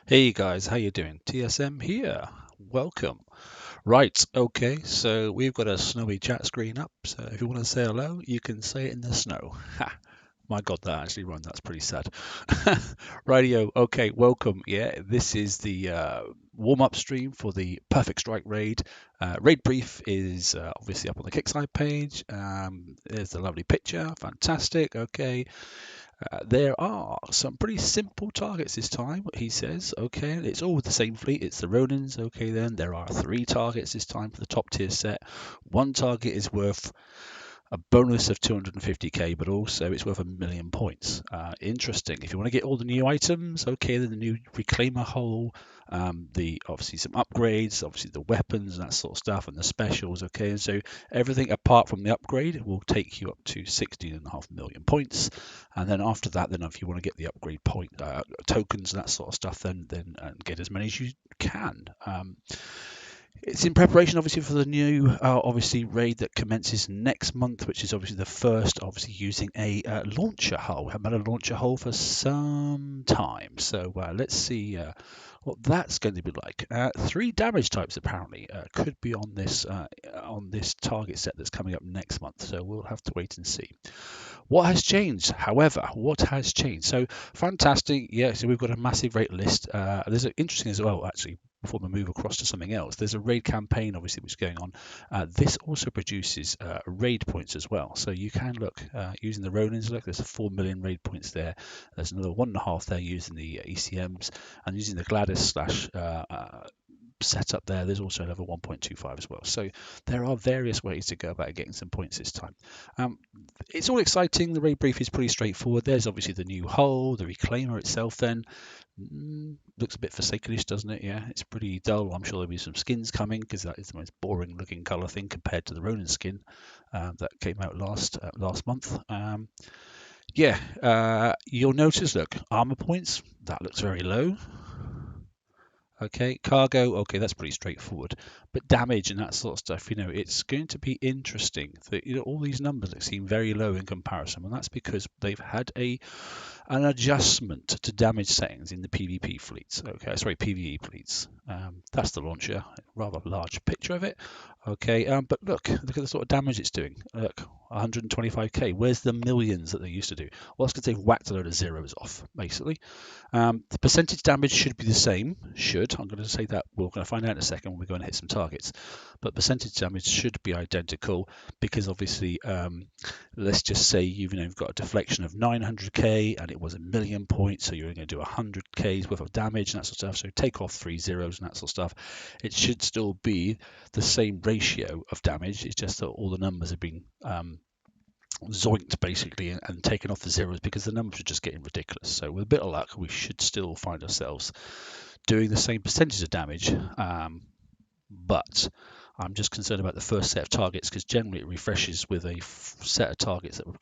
Hey guys, how you doing? TSM here. Welcome. Right, okay, so we've got a snowy chat screen up, so if you want to say hello, you can say it in the snow. Ha! My God, that actually rhymed. That's pretty sad. Radio, okay, welcome. Yeah, this is the warm-up stream for the Perfect Strike raid. Raid brief is obviously up on the Kickside page. There's the lovely picture. Fantastic. Okay. There are some pretty simple targets this time, he says. Okay, it's all with the same fleet. It's the Ronins. Okay, then there are 3 targets this time for the top tier set. One target is worth a bonus of 250k, but also it's worth 1,000,000 points. Interesting. If you want to get all the new items, okay, then the new reclaimer hull, the obviously some upgrades, obviously the weapons and that sort of stuff, and the specials. Okay, and so everything apart from the upgrade will take you up to 16.5 million points, and then after that, then if you want to get the upgrade point tokens and that sort of stuff, then get as many as you can. It's in preparation, obviously, for the new, obviously, raid that commences next month, which is obviously the first, obviously, using a launcher hull. I haven't had a launcher hull for some time, so let's see what that's going to be like. 3 damage types apparently could be on this target set that's coming up next month, so we'll have to wait and see. What has changed? However, what has changed? So fantastic. Yeah, so we've got a massive rate list. There's interesting as well, actually, before we move across to something else. There's a raid campaign, obviously, which is going on. This also produces raid points as well. So you can look using the Ronins. Look, there's 4 million raid points there. There's another 1.5 there using the ECMs and using the Gladys slash set up there. There's also a level 1.25 as well. So there are various ways to go about getting some points this time. It's all exciting. The raid brief is pretty straightforward. There's obviously the new hull, the reclaimer itself then. Looks a bit forsakenish, doesn't it? Yeah, it's pretty dull. I'm sure there'll be some skins coming because that is the most boring looking colour thing compared to the Ronin skin that came out last month. You'll notice, look, armor points, that looks very low. Okay, cargo, okay, that's pretty straightforward. But damage and that sort of stuff, it's going to be interesting that all these numbers that seem very low in comparison, and that's because they've had an adjustment to damage settings in the PvP fleets. Okay, sorry, PvE fleets. That's the launcher, rather large picture of it. Okay, but look at the sort of damage it's doing. Look, 125k. Where's the millions that they used to do? Well, that's because they've whacked a load of zeros off, basically. The percentage damage should be the same. I'm going to say that. We're going to find out in a second when we go and hit some targets. But percentage damage should be identical because obviously, let's just say you've got a deflection of 900k and it was 1,000,000 points, so you're going to do 100k's worth of damage and that sort of stuff. So take off 3 zeros and that sort of stuff. It should still be the same ratio of damage. It's just that all the numbers have been zoinked basically and taken off the zeros because the numbers are just getting ridiculous. So with a bit of luck, we should still find ourselves doing the same percentage of damage, but I'm just concerned about the first set of targets because generally it refreshes with a set of targets that were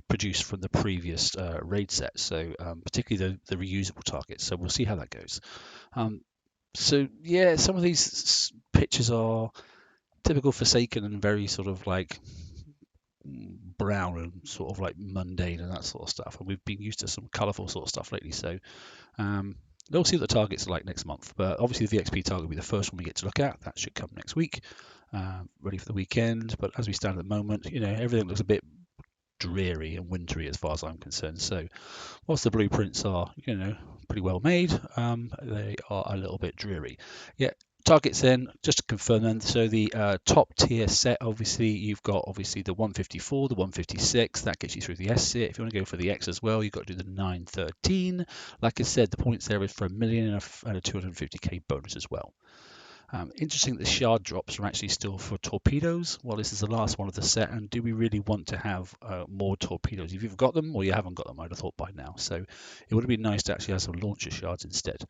produced from the previous raid set, so particularly the reusable targets. So we'll see how that goes. So yeah, some of these pictures are typical Forsaken and very sort of like brown and sort of like mundane and that sort of stuff, and we've been used to some colourful sort of stuff lately. So we'll see what the targets are like next month, but obviously the VXP target will be the first one we get to look at. That should come next week, ready for the weekend. But as we stand at the moment, everything looks a bit dreary and wintry as far as I'm concerned. So whilst the blueprints are pretty well made, they are a little bit dreary. Yeah. Targets then, just to confirm then, so the top tier set, obviously, you've got obviously the 154, the 156, that gets you through the S tier. If you want to go for the X as well, you've got to do the 913. Like I said, the points there is for 1,000,000 and a 250k bonus as well. Interesting that the shard drops are actually still for torpedoes. Well, this is the last one of the set, and do we really want to have more torpedoes? If you've got them or you haven't got them, I'd have thought by now. So it would have been nice to actually have some launcher shards instead.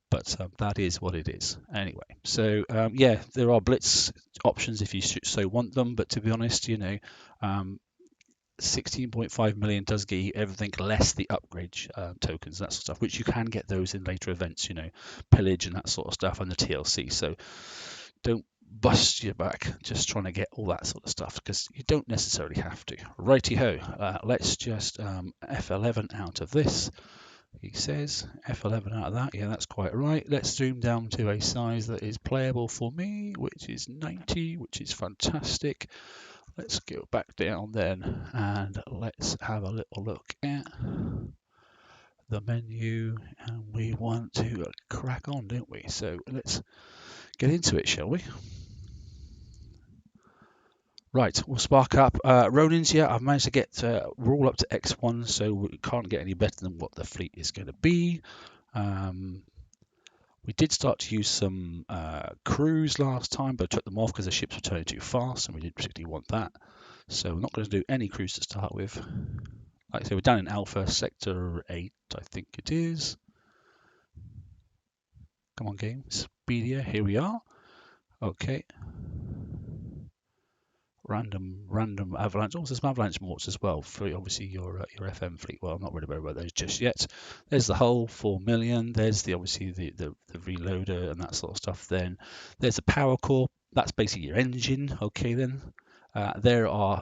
But that is what it is anyway. So yeah, there are blitz options if you so want them, but to be honest, 16.5 million does get you everything less the upgrade tokens, that sort of stuff, which you can get those in later events, pillage and that sort of stuff, and the TLC. So don't bust your back just trying to get all that sort of stuff because you don't necessarily have to. Righty ho, let's just F11 out of this. He says F11 out of that. Yeah, that's quite right. Let's zoom down to a size that is playable for me, which is 90, which is fantastic. Let's go back down then and let's have a little look at the menu. And we want to crack on, don't we? So let's get into it, shall we? Right, we'll spark up. Ronins, yeah, I've managed to get, we're all up to X1, so we can't get any better than what the fleet is going to be. We did start to use some crews last time, but I took them off because the ships were turning too fast, and we didn't particularly want that. So we're not going to do any crews to start with. Like I say, we're down in Alpha, Sector 8, I think it is. Come on, game. Speedia, here we are. Okay. Random avalanche. Also, some avalanche morts as well for obviously your FM fleet. Well, I'm not really worried about those just yet. There's the hull, 4 million. There's obviously the reloader and that sort of stuff. Then there's the power core. That's basically your engine. Okay, then. There are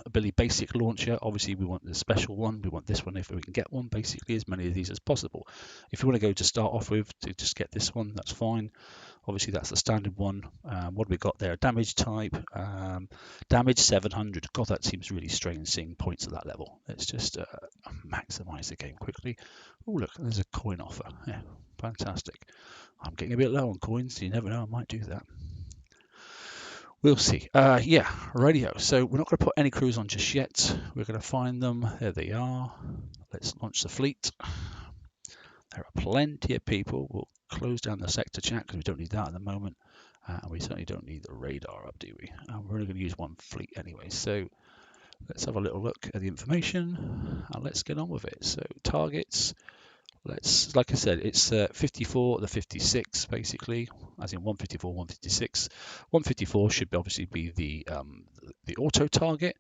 ability basic launcher. Obviously, we want the special one. We want this one if we can get one. Basically, as many of these as possible. If you want to go to start off with to just get this one, that's fine. Obviously, that's the standard one. What have we got there? Damage type, damage 700. God, that seems really strange seeing points at that level. Let's just maximize the game quickly. Oh, look, there's a coin offer. Yeah, fantastic. I'm getting a bit low on coins. You never know, I might do that. We'll see. Yeah, radio. So we're not going to put any crews on just yet. We're going to find them. There they are. Let's launch the fleet. There are plenty of people. We'll close down the sector chat because we don't need that at the moment. And we certainly don't need the radar up, do we? We're only going to use one fleet anyway. So let's have a little look at the information and let's get on with it. So targets. Let's, like I said, it's 54 to 56 basically, as in 154, 156. 154 should obviously be the auto target,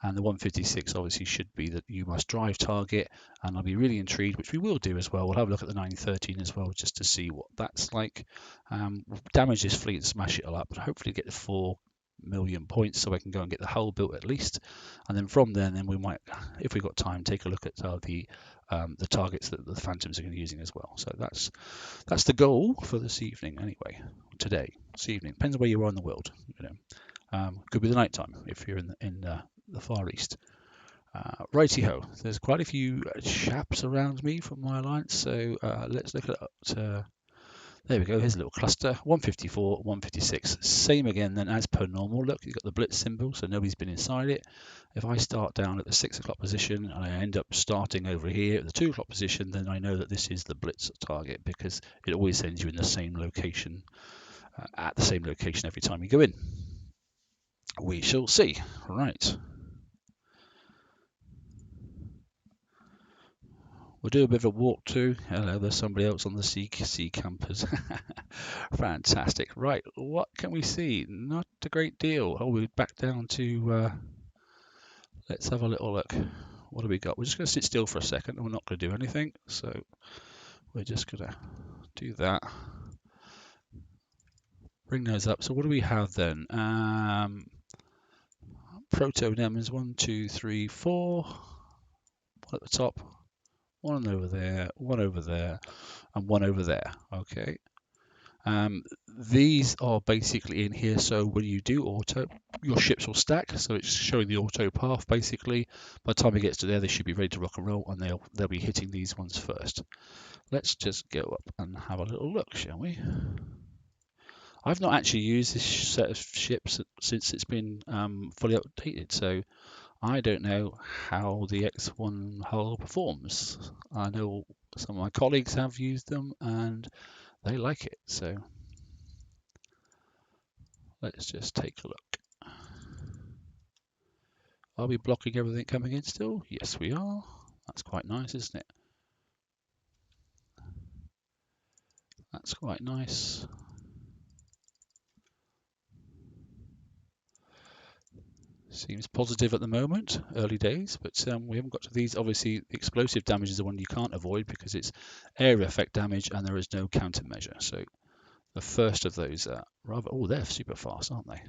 and the 156 obviously should be the you must drive target. And I'll be really intrigued, which we will do as well. We'll have a look at the 913 as well, just to see what that's like. Damage this fleet and smash it all up, but hopefully get the 4 million points so I can go and get the hull built at least. And then from there, then we might, if we've got time, take a look at the targets that the Phantoms are going to be using as well. So that's the goal for this evening anyway. Today, this evening, depends on where you are in the world. You know, could be the night time if you're in the Far East. Righty ho, there's quite a few chaps around me from my alliance. So let's look at. There we go, here's a little cluster, 154, 156, same again then as per normal. Look, you've got the blitz symbol, so nobody's been inside it. If I start down at the 6 o'clock position and I end up starting over here at the 2 o'clock position, then I know that this is the blitz target because it always sends you in the same location, at the same location every time you go in. We shall see. Right. We'll do a bit of a walk too. Hello, there's somebody else on the sea campers. Fantastic. Right, what can we see? Not a great deal. Oh, we're back down to, let's have a little look. What do we got? We're just going to sit still for a second and we're not going to do anything. So we're just going to do that. Bring those up. So what do we have then? Proto-Nems, 1, 2, 3, 4. One at the top. One over there, one over there, and one over there. Okay. These are basically in here, so when you do auto, your ships will stack, so it's showing the auto path basically. By the time it gets to there, they should be ready to rock and roll, and they'll be hitting these ones first. Let's just go up and have a little look, shall we? I've not actually used this set of ships since it's been fully updated, so I don't know how the X1 hull performs. I know some of my colleagues have used them and they like it, so let's just take a look. Are we blocking everything coming in still? Yes, we are. That's quite nice, isn't it? That's quite nice. Seems positive at the moment, early days, but we haven't got to these. Obviously, the explosive damage is the one you can't avoid because it's area effect damage and there is no countermeasure. So the first of those are rather, oh, they're super fast, aren't they?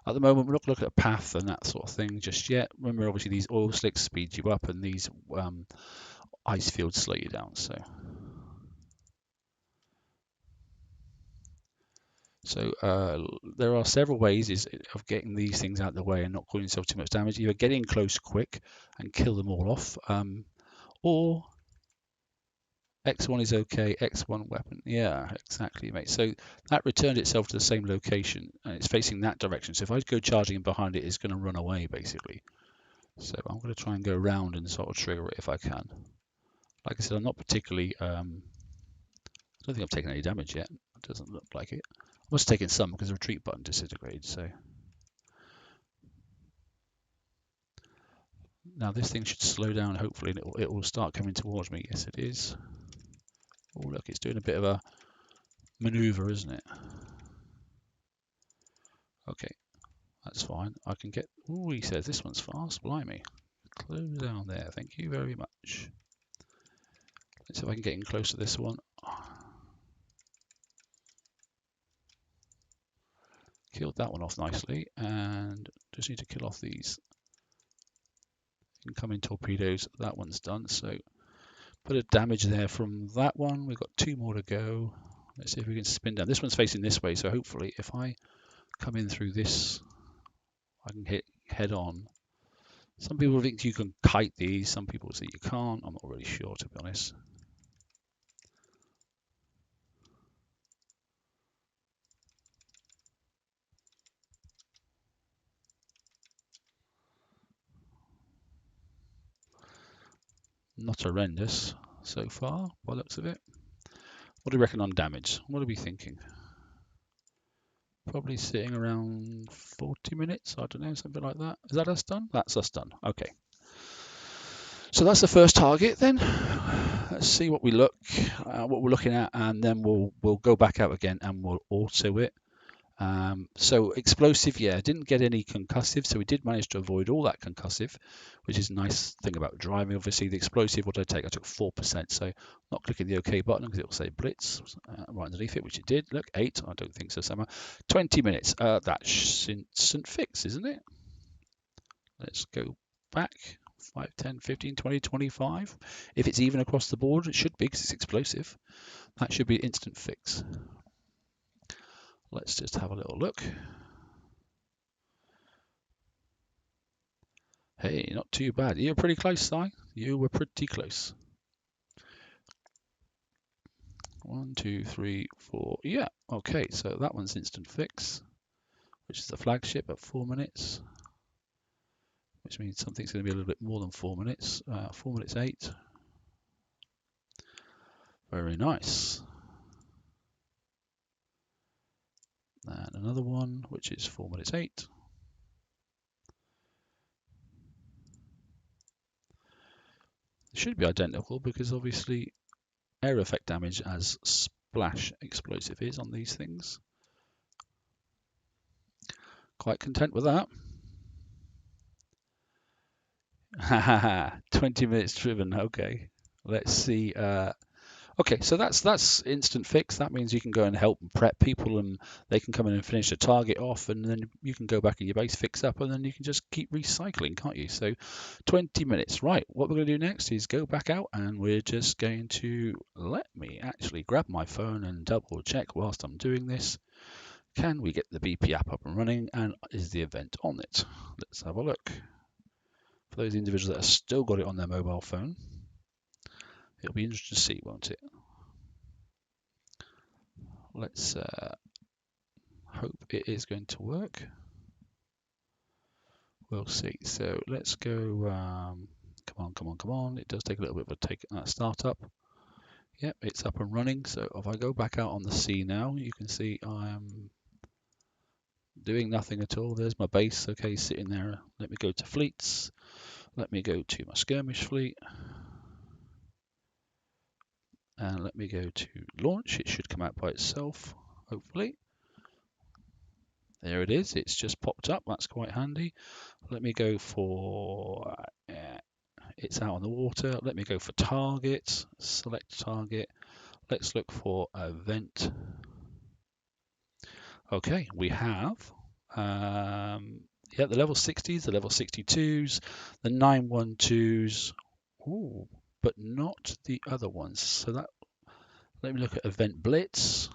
At the moment, we're not looking at path and that sort of thing just yet. Remember, obviously, these oil slicks speed you up and these ice fields slow you down. So there are several ways of getting these things out of the way and not causing yourself too much damage. Either get in close quick and kill them all off, or X1 is okay, X1 weapon. Yeah, exactly, mate. So that returned itself to the same location and it's facing that direction. So if I go charging in behind it, it's going to run away basically. So I'm going to try and go around and sort of trigger it if I can. Like I said, I'm not particularly, I don't think I've taken any damage yet. It doesn't look like it. I must have taken some because the retreat button disintegrated. So now this thing should slow down hopefully and it will start coming towards me. Yes, it is. Oh, look, it's doing a bit of a maneuver, isn't it? Okay, that's fine. I can get... Oh, he says this one's fast. Blimey. Close down there. Thank you very much. Let's see if I can get in close to this one. Killed that one off nicely. And just need to kill off these incoming torpedoes. That one's done. So bit of damage there from that one. We've got 2 more to go. Let's see if we can spin down. This one's facing this way. So hopefully if I come in through this, I can hit head on. Some people think you can kite these, some people say you can't. I'm not really sure, to be honest. Not horrendous so far, by the looks of it. What do you reckon on damage? What are we thinking? Probably sitting around 40 minutes, I don't know, something like that. Is that us done? That's us done. Okay. So that's the first target then. Let's see what we're looking at, and then we'll go back out again and we'll auto it. So explosive, yeah, didn't get any concussive, so we did manage to avoid all that concussive, which is a nice thing about driving. Obviously, the explosive, what did I take? I took 4%, so not clicking the OK button because it will say blitz right underneath it, which it did. Look, 8, I don't think so, somehow. 20 minutes, that's instant fix, isn't it? Let's go back. 5, 10, 15, 20, 25. If it's even across the board, it should be because it's explosive. That should be instant fix. Let's just have a little look. Hey, not too bad. You were pretty close, Si. You were pretty close. 1, 2, 3, 4. Yeah, okay, so that one's instant fix, which is the flagship at 4 minutes, which means something's going to be a little bit more than 4 minutes. 4 minutes 8. Very nice. And another one, which is 4 minutes 8. It should be identical because obviously air effect damage as splash explosive is on these things. Quite content with that. 20 minutes driven. Okay, let's see. Okay, so that's instant fix. That means you can go and help and prep people, and they can come in and finish the target off, and then you can go back in your base, fix up, and then you can just keep recycling, can't you? So 20 minutes. Right, what we're going to do next is go back out, and we're just going to let me actually grab my phone and double check whilst I'm doing this. Can we get the BP app up and running, and is the event on it? Let's have a look. For those individuals that have still got it on their mobile phone, it'll be interesting to see, won't it? Let's hope it is going to work. We'll see. So let's go. Come on. It does take a little bit of a startup. Yep, it's up and running. So if I go back out on the sea now, you can see I'm doing nothing at all. There's my base. Okay, sitting there. Let me go to fleets. Let me go to my skirmish fleet. And let me go to launch. It should come out by itself, hopefully. There it is. It's just popped up. That's quite handy. Let me go for... it's out on the water. Let me go for target. Select target. Let's look for event. Okay, we have... yeah, the level 60s, the level 62s, the 912s. Ooh, but not the other ones. So that, let me look at event blitz.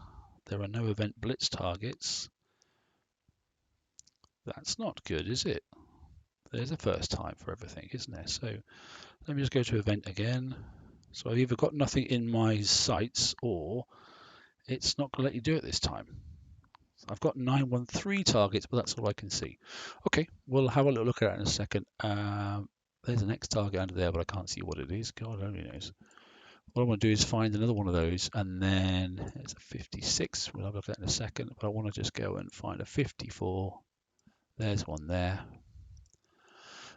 There are no event blitz targets. That's not good, is it? There's a first time for everything, isn't there? So let me just go to event again. So I've either got nothing in my sights or it's not going to let you do it this time. I've got 913 targets, but that's all I can see. Okay, we'll have a little look at it in a second. There's an X target under there, but I can't see what it is. God only knows. What I want to do is find another one of those, and then it's a 56. We'll have a look at that in a second, but I want to just go and find a 54. There's one there.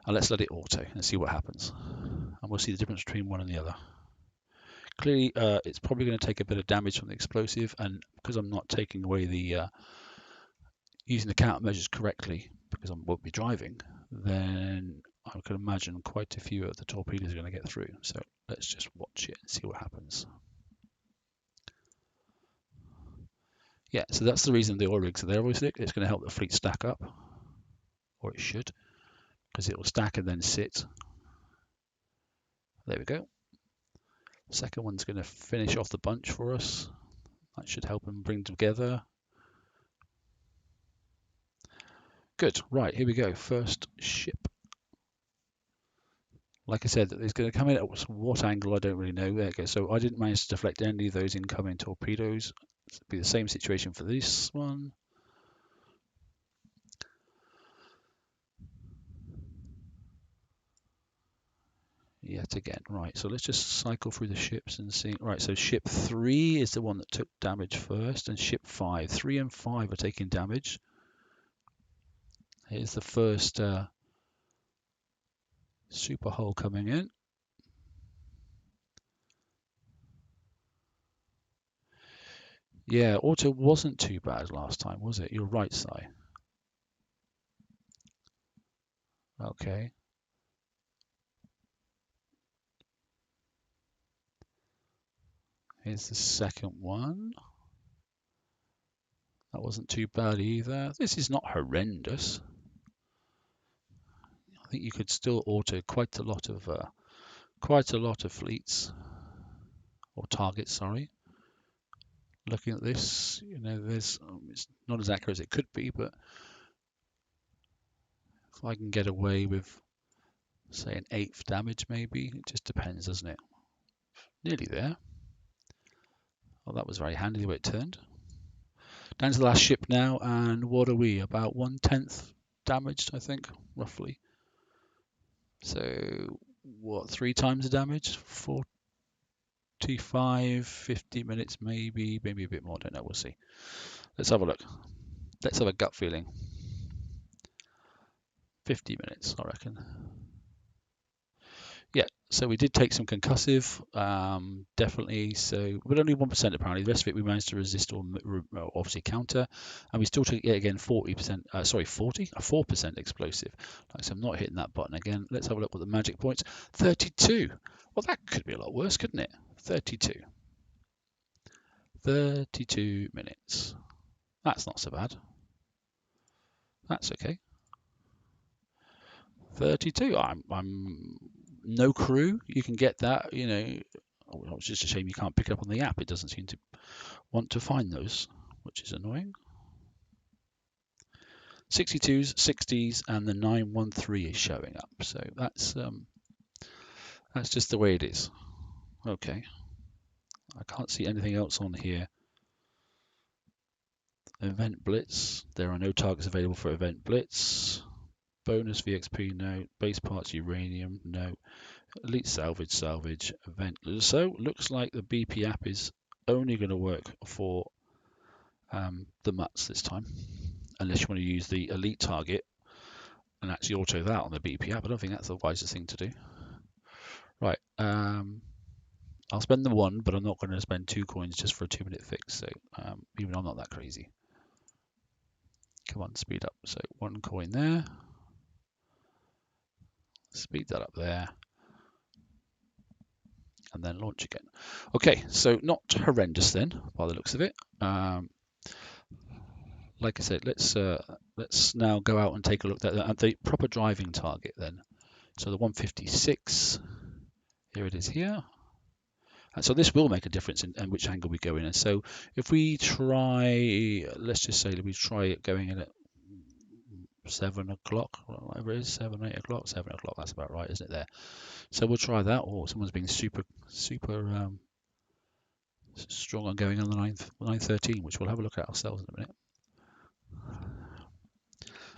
And let's let it auto and see what happens. And we'll see the difference between one and the other. Clearly, it's probably going to take a bit of damage from the explosive, and because I'm not taking away the using the countermeasures correctly, because I won't be driving, then I can imagine quite a few of the torpedoes are going to get through. So let's just watch it and see what happens. Yeah, so that's the reason the oil rigs are there, obviously. It's going to help the fleet stack up, or it should, because it will stack and then sit. There we go. Second one's going to finish off the bunch for us. That should help them bring together. Good. Right, here we go. First ship. Like I said, it's going to come in at what angle, I don't really know. There it goes. So I didn't manage to deflect any of those incoming torpedoes. It'll be the same situation for this one. Yet again. Right, so let's just cycle through the ships and see. Right, so ship 3 is the one that took damage first, and ship 5. 3 and 5 are taking damage. Here's the first super hull coming in. Yeah, auto wasn't too bad last time, was it? You're right, Si. Okay. Here's the second one. That wasn't too bad either. This is not horrendous. I think you could still auto quite a lot of fleets or targets. Sorry. Looking at this, you know, it's not as accurate as it could be, but if I can get away with, say, an 8th damage, maybe it just depends, doesn't it? Nearly there. Well, that was very handy the way it turned. Down to the last ship now, and what are we? About 1/10 damaged, I think, roughly. So, what, 3 times the damage? 45, 50 minutes, maybe a bit more. I don't know. We'll see. Let's have a look. Let's have a gut feeling. 50 minutes, I reckon. Yeah, so we did take some concussive, definitely. So, but only 1% apparently. The rest of it we managed to resist or obviously counter, and we still took it again 40%. Sorry, 4% explosive. Like, so I'm not hitting that button again. Let's have a look at the magic points. 32. Well, that could be a lot worse, couldn't it? 32. 32 minutes. That's not so bad. That's okay. 32. I'm no crew. You can get that, you know. Oh, it's just a shame you can't pick it up on the app. It doesn't seem to want to find those, which is annoying. 62s, 60s, and the 913 is showing up. So that's just the way it is. Okay. I can't see anything else on here. Event Blitz. There are no targets available for Event Blitz. Bonus VXP, no. Base parts uranium, no. Elite salvage, event. So looks like the BP app is only going to work for the mutts this time, unless you want to use the elite target and actually auto that on the BP app. I don't think that's the wisest thing to do. Right, I'll spend the 1, but I'm not going to spend 2 coins just for a 2-minute fix. So even I'm not that crazy. Come on, speed up. So 1 coin there. Speed that up there. And then launch again. Okay, so not horrendous then, by the looks of it. Like I said, let's now go out and take a look at the proper driving target then. So the 156 Here it is here. And so this will make a difference in which angle we go in. And so if we try, let's just say that we try it going in at 7 o'clock, whatever it is, 7, 8 o'clock, 7 o'clock, that's about right, isn't it there? So we'll try that. Oh, someone's being super strong on going on the 913, which we'll have a look at ourselves in a minute.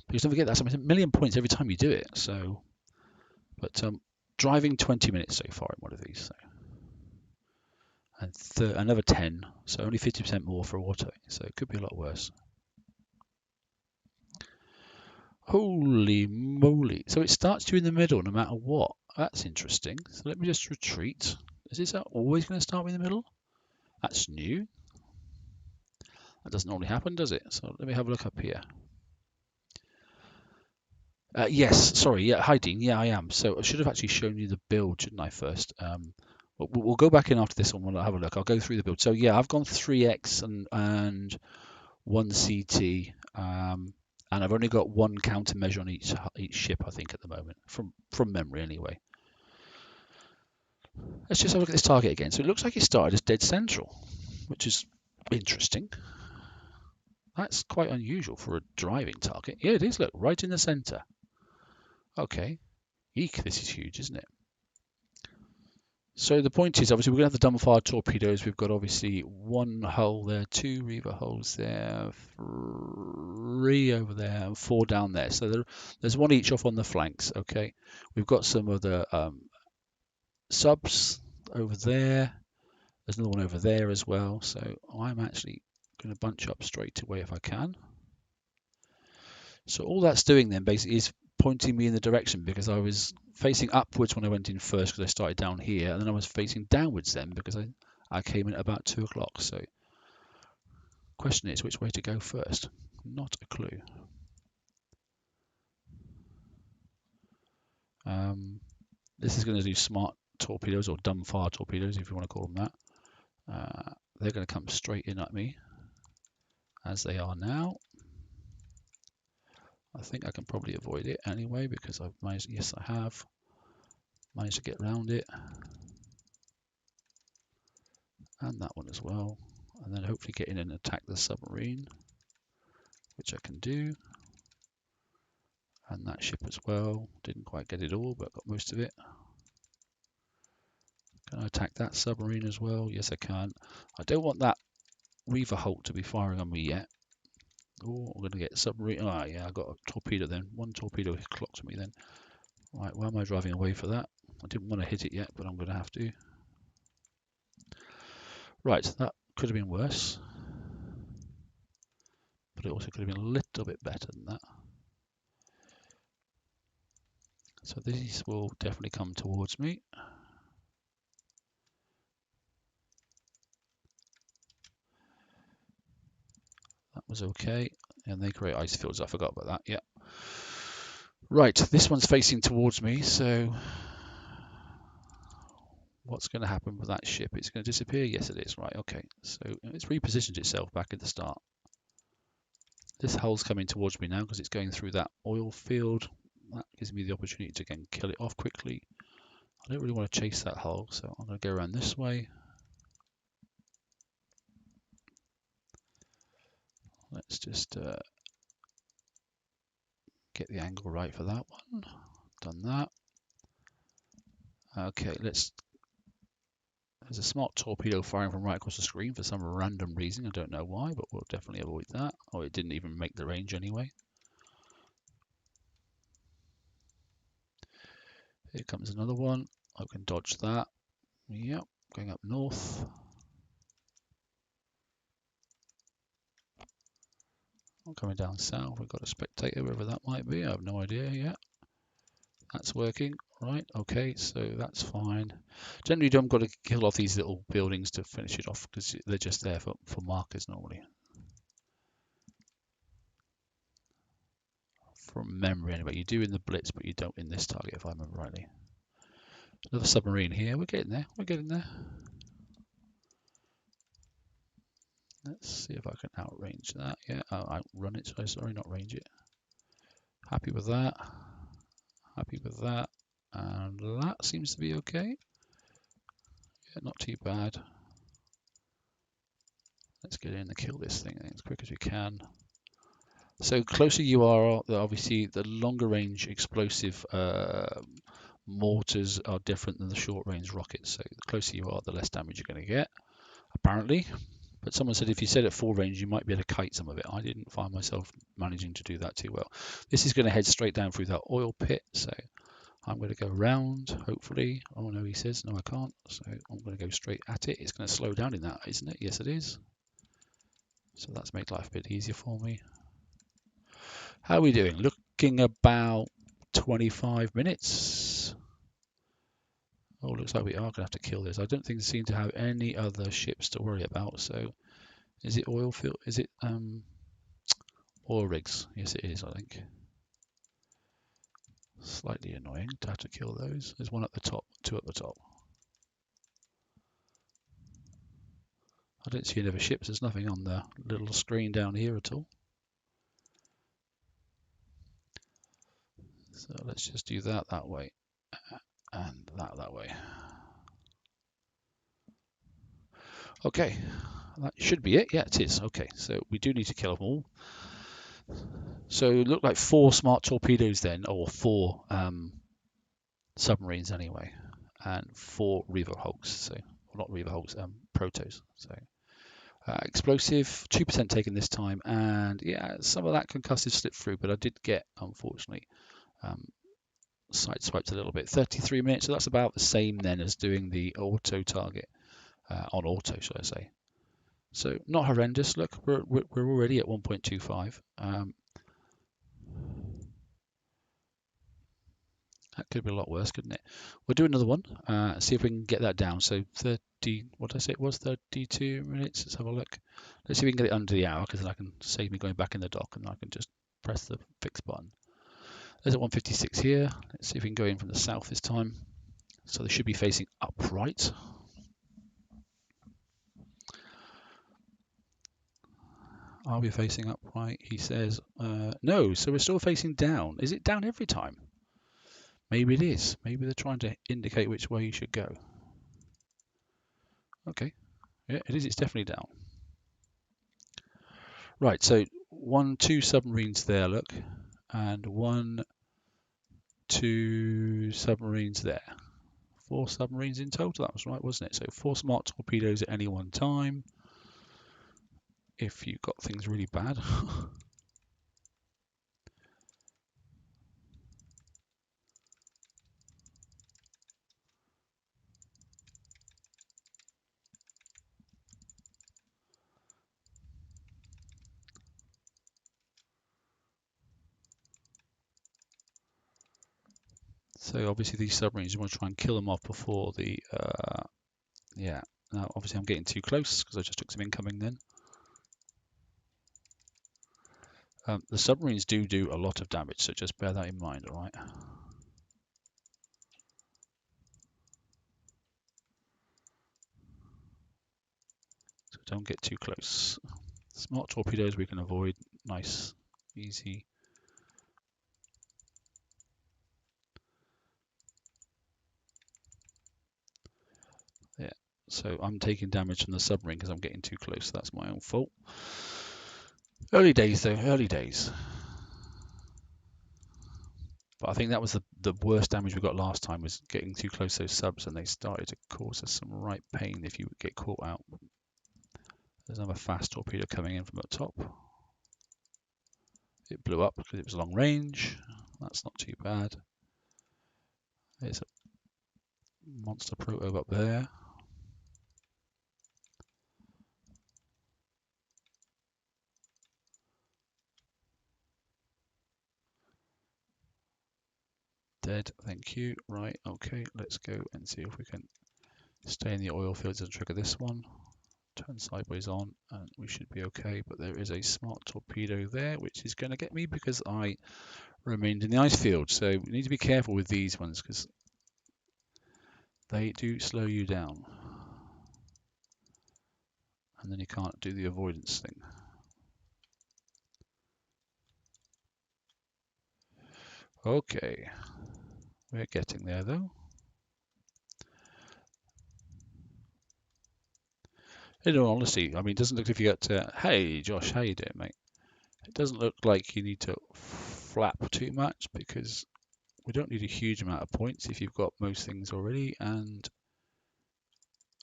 Because don't forget, that's a million points every time you do it. So, but driving 20 minutes so far in one of these. So. And another 10, so only 50% more for auto, so it could be a lot worse. Holy moly. So it starts you in the middle no matter what. That's interesting. So let me just retreat. Is this always going to start me in the middle? That's new. That doesn't normally happen, does it? So let me have a look up here. Yes, sorry. Yeah, hi Dean. Yeah, I am. So I should have actually shown you the build, shouldn't I, first? We'll go back in after this one. We'll have a look. I'll go through the build. So yeah, I've gone 3x and 1 CT. And I've only got 1 countermeasure on each ship, I think, at the moment, from memory anyway. Let's just have a look at this target again. So it looks like it started as dead central, which is interesting. That's quite unusual for a driving target. Yeah, it is. Look, right in the center. Okay. Eek, this is huge, isn't it? So the point is, obviously, we're going to have the dumbfire torpedoes. We've got, obviously, 1 hull there, 2 Reaver hulls there, 3 over there, and 4 down there. So there's 1 each off on the flanks, okay? We've got some of the subs over there. There's another one over there as well. So I'm actually going to bunch up straight away if I can. So all that's doing then basically is pointing me in the direction, because I was facing upwards when I went in first because I started down here, and then I was facing downwards then because I came in at about 2 o'clock. So question is, which way to go first? Not a clue. This is going to do smart torpedoes, or dumbfire torpedoes if you want to call them that. They're going to come straight in at me as they are now. I think I can probably avoid it anyway because I've managed, yes I have, managed to get around it. And that one as well. And then hopefully get in and attack the submarine, which I can do. And that ship as well. Didn't quite get it all, but got most of it. Can I attack that submarine as well? Yes, I can. I don't want that Reaver hull to be firing on me yet. Oh, I'm going to get submarine. Ah, yeah, I got a torpedo then. 1 torpedo clocked me then. Right, why am I driving away for that? I didn't want to hit it yet, but I'm going to have to. Right, that could have been worse. But it also could have been a little bit better than that. So these will definitely come towards me. That was okay. And they create ice fields. I forgot about that. Yeah. Right. This one's facing towards me. So what's going to happen with that ship? It's going to disappear? Yes, it is. Right. Okay. So it's repositioned itself back at the start. This hull's coming towards me now because it's going through that oil field. That gives me the opportunity to again kill it off quickly. I don't really want to chase that hull, so I'm going to go around this way. Let's just get the angle right for that one. Done that. Okay, there's a smart torpedo firing from right across the screen for some random reason. I don't know why, but we'll definitely avoid that. Oh, it didn't even make the range anyway. Here comes another one. I can dodge that. Yep, going up north. I'm coming down south. We've got a spectator, wherever that might be. I have no idea yet. That's working. Right, okay, so that's fine. Generally, you don't got to kill off these little buildings to finish it off because they're just there for markers normally. From memory anyway. You do in the Blitz, but you don't in this target, if I remember rightly. Another submarine here. We're getting there. We're getting there. Let's see if I can outrange that. Yeah, outrun it. Sorry, not range it. Happy with that. Happy with that. And that seems to be okay. Yeah, not too bad. Let's get in and kill this thing as quick as we can. So closer you are, obviously the longer range explosive mortars are different than the short range rockets. So the closer you are, the less damage you're going to get, apparently. But someone said if you set at full range, you might be able to kite some of it. I didn't find myself managing to do that too well. This is going to head straight down through that oil pit. So I'm going to go around, hopefully. Oh no, he says, no, I can't. So I'm going to go straight at it. It's going to slow down in that, isn't it? Yes, it is. So that's made life a bit easier for me. How are we doing? Looking about 25 minutes. Oh, looks like we are going to have to kill this. I don't think they seem to have any other ships to worry about. So is it oil field? Is it oil rigs? Yes, it is, I think. Slightly annoying to have to kill those. There's one at the top, two at the top. I don't see any other ships. There's nothing on the little screen down here at all. So let's just do that way and that way. Okay, that should be it. Yeah, it is. Okay, so we do need to kill them all. So it looked like 4 smart torpedoes then, or 4 submarines anyway, and 4 Reaver hulks. So, well, not Reaver hulks, protos. So explosive, 2% taken this time, and yeah, some of that concussive slipped through, but I did get, unfortunately, sideswiped a little bit. 33 minutes, so that's about the same then as doing the auto target on auto, should I say. So not horrendous. Look, we're already at 1.25. That could be a lot worse, couldn't it? We'll do another one, see if we can get that down. So 30, what did I say it was, 32 minutes? Let's have a look. Let's see if we can get it under the hour, because then I can save me going back in the dock and I can just press the fix button. There's at 156 here. Let's see if we can go in from the south this time. So they should be facing upright. Are we facing upright? He says, no, so we're still facing down. Is it down every time? Maybe it is. Maybe they're trying to indicate which way you should go. Okay. Yeah, it is. It's definitely down. Right, so 2 submarines there, look. And 2 submarines there. 4 submarines in total. That was right, wasn't it? So 4 smart torpedoes at any one time. If you got things really bad. So obviously these submarines, you want to try and kill them off before the, yeah. Now obviously I'm getting too close because I just took some incoming then. The submarines do a lot of damage, so just bear that in mind, all right? So don't get too close. Smart torpedoes we can avoid. Nice, easy. Yeah, so I'm taking damage from the submarine because I'm getting too close. That's my own fault. Early days though, early days. But I think that was the worst damage we got last time, was getting too close to those subs, and they started to cause us some right pain if you get caught out. There's another fast torpedo coming in from the top. It blew up because it was long range. That's not too bad. There's a monster proto up there. Dead, thank you. Right, okay, let's go and see if we can stay in the oil fields and trigger this one. Turn sideways on and we should be okay, but there is a smart torpedo there which is going to get me because I remained in the ice field. So we need to be careful with these ones because they do slow you down. And then you can't do the avoidance thing. Okay, we're getting there though. In all honesty, I mean, it doesn't look if you got, hey Josh, how you doing, mate? It doesn't look like you need to flap too much because we don't need a huge amount of points if you've got most things already, and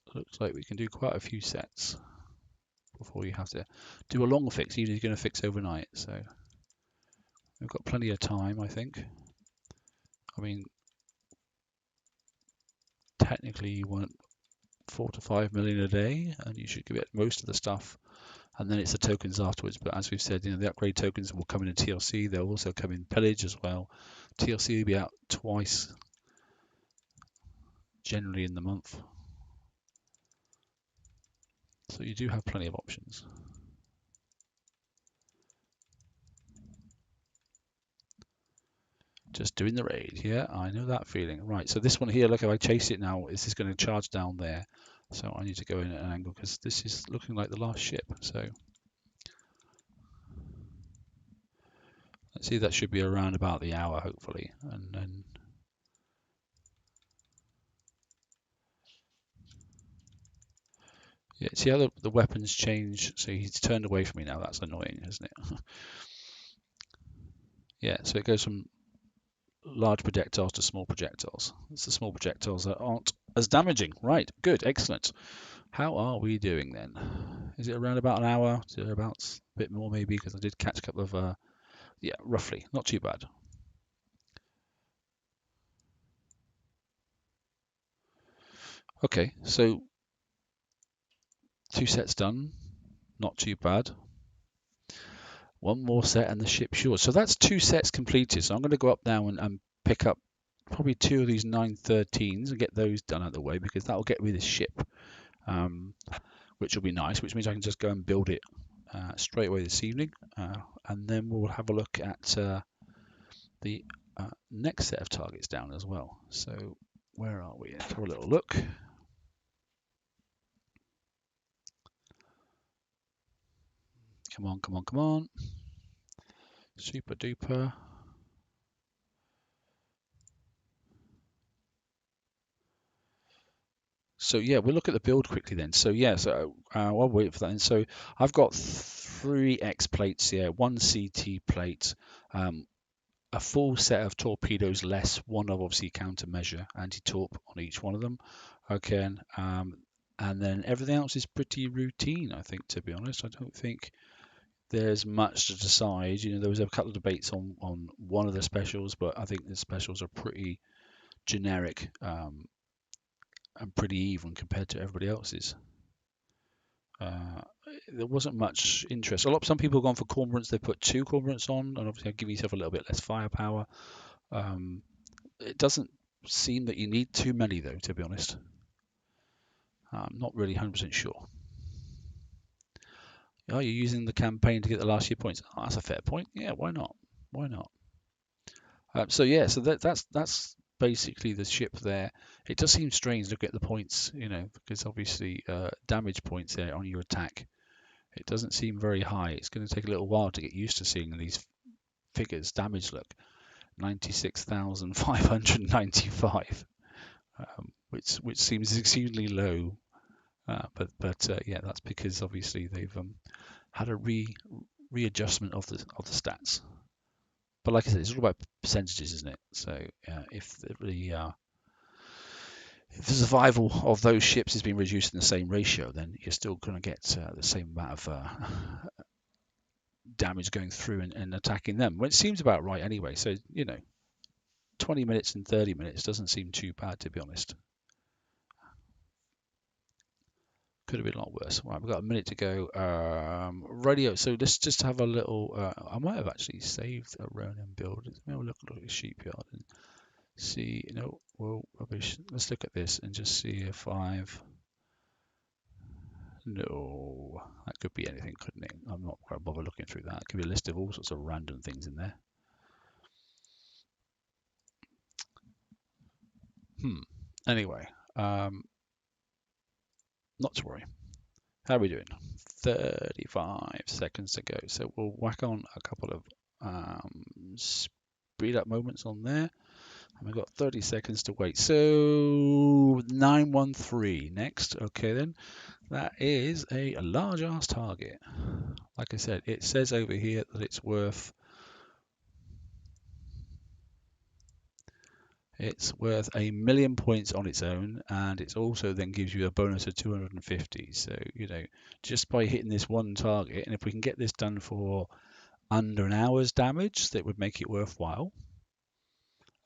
it looks like we can do quite a few sets before you have to do a long fix, even if you're going to fix overnight. So we've got plenty of time, I think. I mean, technically you want 4 to 5 million a day, and you should get most of the stuff, and then it's the tokens afterwards. But as we've said, the upgrade tokens will come in TLC. They'll also come in pillage as well. TLC will be out twice, generally in the month. So you do have plenty of options. Just doing the raid. Yeah, I know that feeling. Right, so this one here, look, if I chase it now, is this going to charge down there? So I need to go in at an angle because this is looking like the last ship. So let's see, that should be around about the hour, hopefully. And then yeah, see how the weapons change? So he's turned away from me now. That's annoying, isn't it? Yeah, so it goes from large projectiles to small projectiles. It's the small projectiles that aren't as damaging. Right, good, excellent. How are we doing then? Is it around about an hour? Is it about a bit more maybe? Because I did catch a couple of, yeah, roughly, not too bad. Okay, so 2 sets done, not too bad. 1 more set and the ship short. So that's 2 sets completed. So I'm going to go up now and pick up probably 2 of these 913s and get those done out of the way, because that will get me this ship, which will be nice, which means I can just go and build it straight away this evening. And then we'll have a look at the next set of targets down as well. So where are we? Let's have a little look. Come on, come on, come on. Super duper. So yeah, we'll look at the build quickly then. So yeah, so I'll wait for that. And so I've got 3 X plates here, 1 CT plate, a full set of torpedoes less 1 of obviously countermeasure anti-torp on each one of them. Okay, and then everything else is pretty routine, I think, to be honest. I don't think there's much to decide. You know, there was a couple of debates on one of the specials, but I think the specials are pretty generic and pretty even compared to everybody else's. There wasn't much interest. Some people have gone for cormorants. They put 2 cormorants on, and obviously give yourself a little bit less firepower. It doesn't seem that you need too many, though, to be honest. I'm not really 100% sure. Are you using the campaign to get the last few points? Oh, that's a fair point. Yeah, why not? Why not? So yeah, so that's basically the ship there. It does seem strange to get the points, you know, because obviously damage points there on your attack. It doesn't seem very high. It's going to take a little while to get used to seeing these figures. Damage, look, 96,595, which seems exceedingly low. But yeah, that's because obviously they've had a readjustment of the stats. But like I said, it's all about percentages, isn't it? So if the survival of those ships has been reduced in the same ratio, then you're still going to get the same amount of damage going through and attacking them. Well, it seems about right anyway. So, you know, 20 minutes and 30 minutes doesn't seem too bad, to be honest. Could have been a lot worse. Right, we've got a minute to go. Radio. So let's just have a little. I might have actually saved a Ronin build. Let's have a look at the shipyard and see. No, well, rubbish. Let's look at this and just see if I've. No, that could be anything, couldn't it? I'm not quite bother looking through that. It could be a list of all sorts of random things in there. Anyway, not to worry. How are we doing? 35 seconds to go. So we'll whack on a couple of speed up moments on there. And we've got 30 seconds to wait. So 913 next. Okay then. That is a large ass target. Like I said, it says over here that it's worth $1 million points on its own, and it also then gives you a bonus of 250. So, you know, just by hitting this one target, and if we can get this done for under an hour's damage, that would make it worthwhile.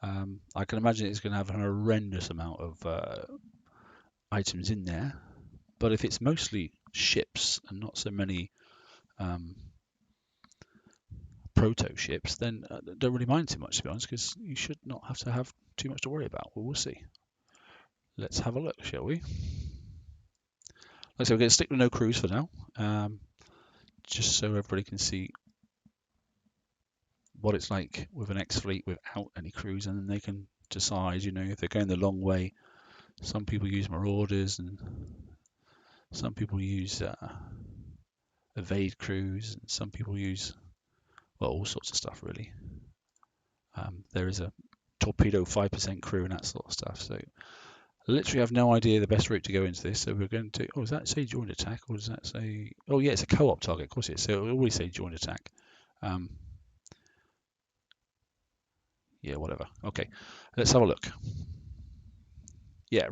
I can imagine it's going to have an horrendous amount of items in there, but if it's mostly ships and not so many proto ships, then don't really mind too much, to be honest, because you should not have to have too much to worry about. Well, we'll see. Let's have a look, shall we? Like I said, we're going to stick with no crews for now, just so everybody can see what it's like with an X fleet without any crews, and then they can decide, you know, if they're going the long way. Some people use marauders, and some people use evade crews, and some people use, well, all sorts of stuff really. There is a torpedo 5% crew and that sort of stuff. So I literally have no idea the best route to go into this. So we're going to, oh, does that say joint attack, or does that say, oh yeah, it's a co-op target, of course it is. So it'll always say joint attack. Yeah, whatever. Okay, let's have a look. Yeah,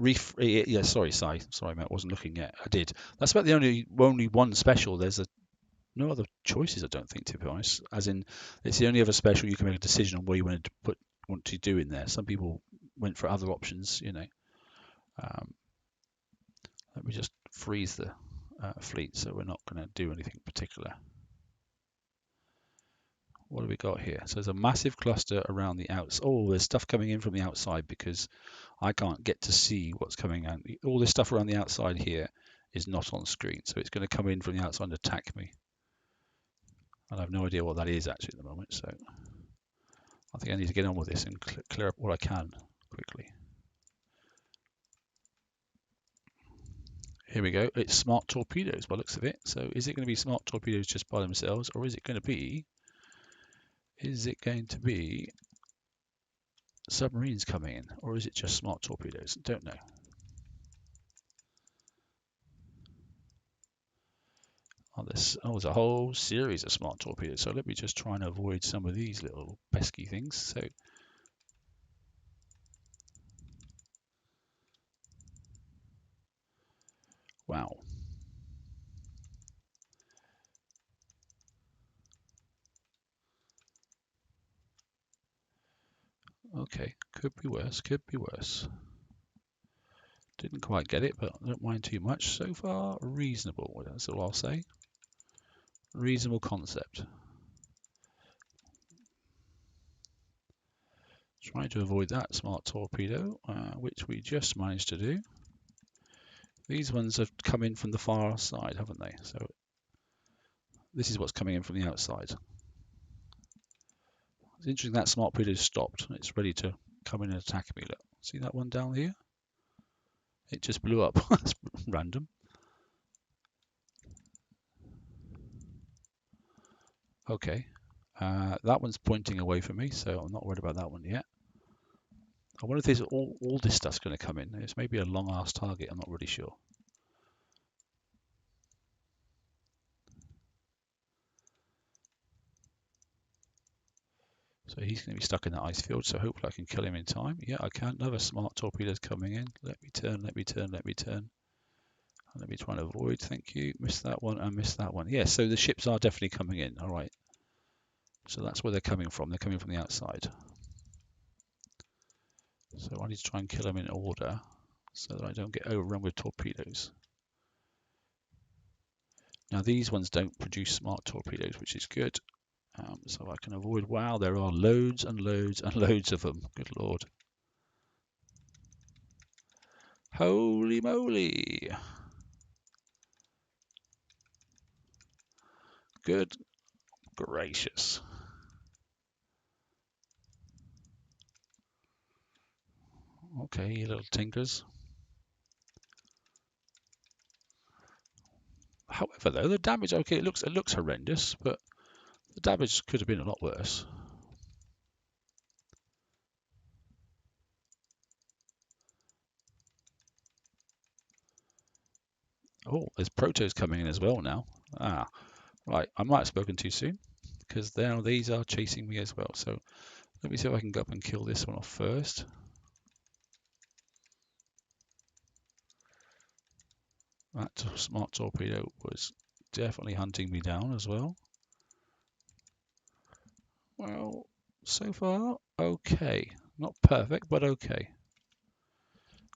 sorry, sorry, mate, I wasn't looking yet. I did. That's about the only one special. There's no other choices, I don't think, to be honest. As in, it's the only other special you can make a decision on where you want to do in there. Some people went for other options, you know. Let me just freeze the fleet, so we're not going to do anything particular. What have we got here? So there's a massive cluster around the outside. Oh, there's stuff coming in from the outside because I can't get to see what's coming out. All this stuff around the outside here is not on screen, so it's going to come in from the outside and attack me. And I have no idea what that is actually at the moment, so I think I need to get on with this and clear up what I can quickly. Here we go. It's smart torpedoes by the looks of it. So is it going to be smart torpedoes just by themselves, or is it going to be submarines coming in, or is it just smart torpedoes? Don't know. There's a whole series of smart torpedoes. So let me just try and avoid some of these little pesky things. So wow. Okay, could be worse, could be worse. Didn't quite get it, but I don't mind too much. So far, reasonable, that's all I'll say. Reasonable concept. Trying to avoid that smart torpedo, which we just managed to do. These ones have come in from the far side, haven't they? So this is what's coming in from the outside. It's interesting that smart torpedo stopped. It's ready to come in and attack me. Look, see that one down here? It just blew up. That's random. Okay, that one's pointing away from me, so I'm not worried about that one yet. I wonder if there's all this stuff's going to come in. It's maybe a long-ass target. I'm not really sure. So he's going to be stuck in that ice field, so hopefully I can kill him in time. Yeah, I can. Another smart torpedo's coming in. Let me turn, let me turn, let me turn. Let me try and avoid, thank you. Missed that one and missed that one. Yeah, so the ships are definitely coming in. All right. So that's where they're coming from. They're coming from the outside. So I need to try and kill them in order so that I don't get overrun with torpedoes. Now these ones don't produce smart torpedoes, which is good. So I can avoid, wow, there are loads and loads and loads of them. Good Lord. Holy moly. Good gracious. Okay, you little tinkers. However, though, the damage, okay, it looks horrendous, but the damage could have been a lot worse. Oh, there's protos coming in as well now. Ah, right. I might have spoken too soon because now these are chasing me as well. So let me see if I can go up and kill this one off first. That smart torpedo was definitely hunting me down as well. Well, so far, okay. Not perfect, but okay.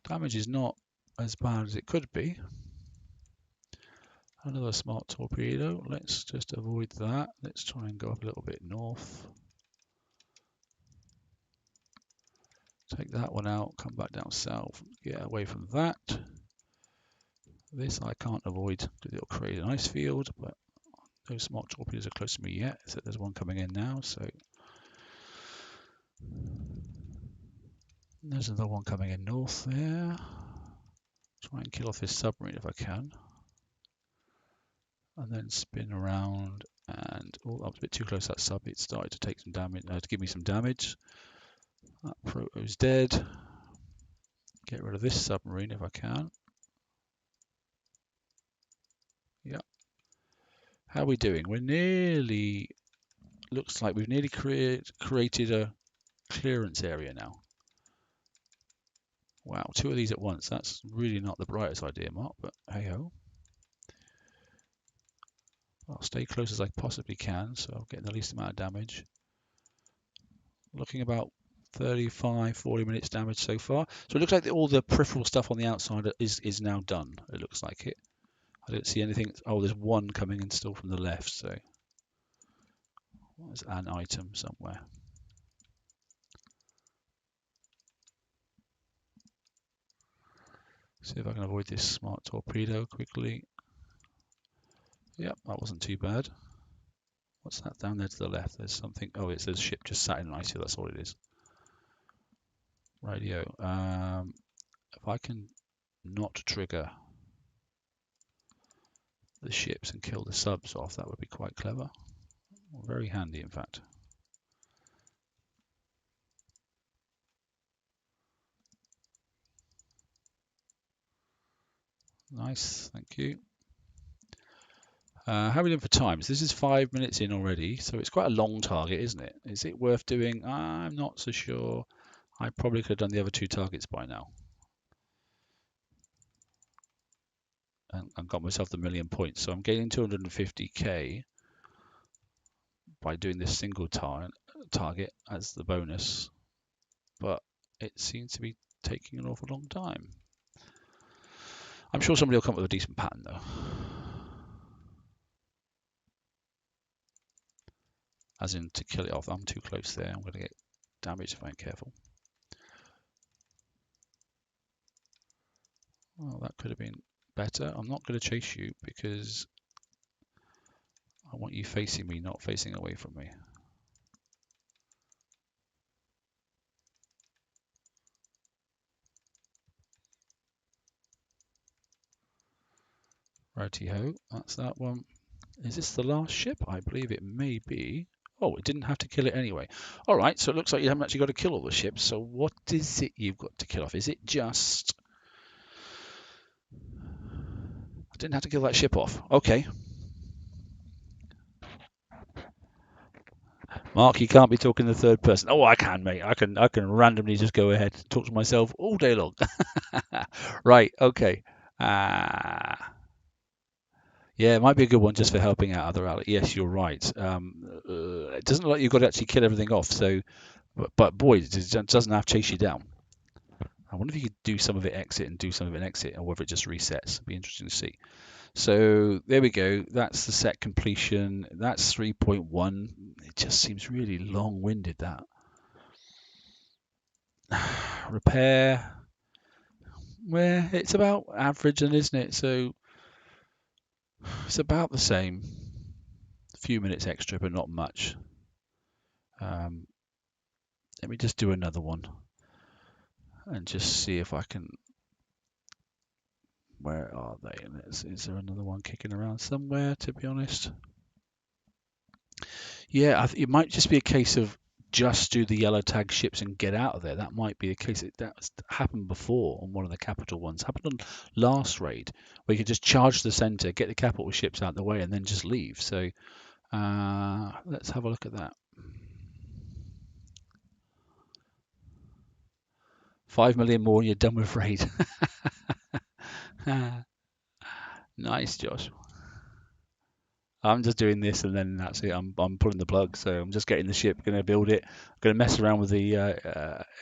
Damage is not as bad as it could be. Another smart torpedo. Let's just avoid that. Let's try and go up a little bit north. Take that one out, come back down south, get away from that. This I can't avoid because it'll create an ice field, but no smart torpedoes are close to me yet. So there's one coming in now, so there's another one coming in north there. Try and kill off this submarine if I can. And then spin around and, oh, I was a bit too close to that sub. It started to take some damage, to give me some damage. That proto's dead. Get rid of this submarine if I can. Yep. How are we doing? We're nearly, looks like we've nearly created a clearance area now. Wow, 2 of these at once. That's really not the brightest idea, Mark, but hey-ho. I'll stay close as I possibly can, so I'll get the least amount of damage. Looking about 35, 40 minutes damage so far. So it looks like all the peripheral stuff on the outside is now done. It looks like it. I don't see anything. Oh, there's one coming in still from the left, so there's an item somewhere. See if I can avoid this smart torpedo quickly. Yep, that wasn't too bad. What's that down there to the left? There's something. Oh, it says ship just sat in an ice field. That's all it is. Radio. If I can not trigger the ships and kill the subs off, that would be quite clever. Very handy, in fact. Nice, thank you. How are we doing for times? This is 5 minutes in already, so it's quite a long target, isn't it? Is it worth doing? I'm not so sure. I probably could have done the other 2 targets by now. And got myself the 1,000,000 points. So I'm gaining 250k by doing this single target as the bonus. But it seems to be taking an awful long time. I'm sure somebody will come up with a decent pattern, though. As in to kill it off. I'm too close there. I'm going to get damaged if I'm careful. Well, that could have been better. I'm not going to chase you because I want you facing me, not facing away from me. Righty-ho, that's that one. Is this the last ship? I believe it may be. Oh, it didn't have to kill it anyway. All right, so it looks like you haven't actually got to kill all the ships. So what is it you've got to kill off? Is it just... I didn't have to kill that ship off. Okay. Mark, you can't be talking in the third person. Oh, I can, mate. I can randomly just go ahead and talk to myself all day long. Right, okay. Yeah, it might be a good one just for helping out other allies. Yes, you're right. It doesn't look like you've got to actually kill everything off. So, but boy, it doesn't have to chase you down. I wonder if you could do some of it exit and do some of it exit, or whether it just resets. It'd be interesting to see. So there we go. That's the set completion. That's 3.1. It just seems really long-winded, that. Repair. Well, it's about average, then, isn't it? So it's about the same. A few minutes extra, but not much. Let me just do another one and just see if I can. Where are they? Is there another one kicking around somewhere, to be honest? Yeah, it might just be a case of just do the yellow tag ships and get out of there. That might be the case. That's happened before on one of the capital ones. Happened on last raid where you could just charge the center, get the capital ships out of the way, and then just leave. So let's have a look at that. 5 million more and you're done with raid. Nice, Josh. I'm just doing this and then that's it. I'm pulling the plug. So I'm just getting the ship, going to build it. I'm going to mess around with the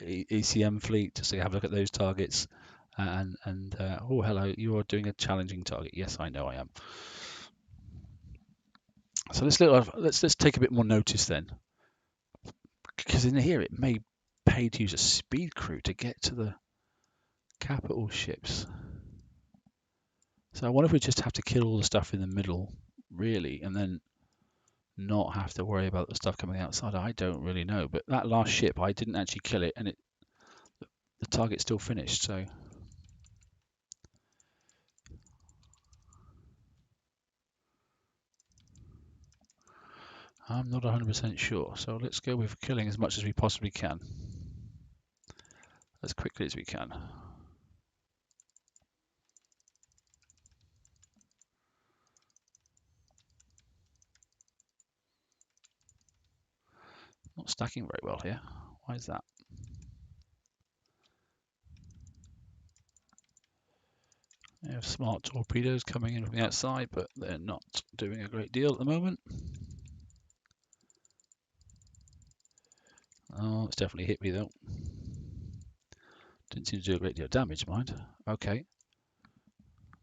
ECM fleet just to have a look at those targets. Oh, hello, you are doing a challenging target. Yes, I know I am. So let's take a bit more notice then, because in here it may pay to use a speed crew to get to the capital ships. So I wonder if we just have to kill all the stuff in the middle, really, and then not have to worry about the stuff coming outside. I don't really know, but that last ship, I didn't actually kill it, and the target still finished. So I'm not 100% sure. So let's go with killing as much as we possibly can, as quickly as we can. Not stacking very well here. Why is that? They have smart torpedoes coming in from the outside, but they're not doing a great deal at the moment. Oh, it's definitely hit me though. Didn't seem to do a great deal of damage, mind. Okay.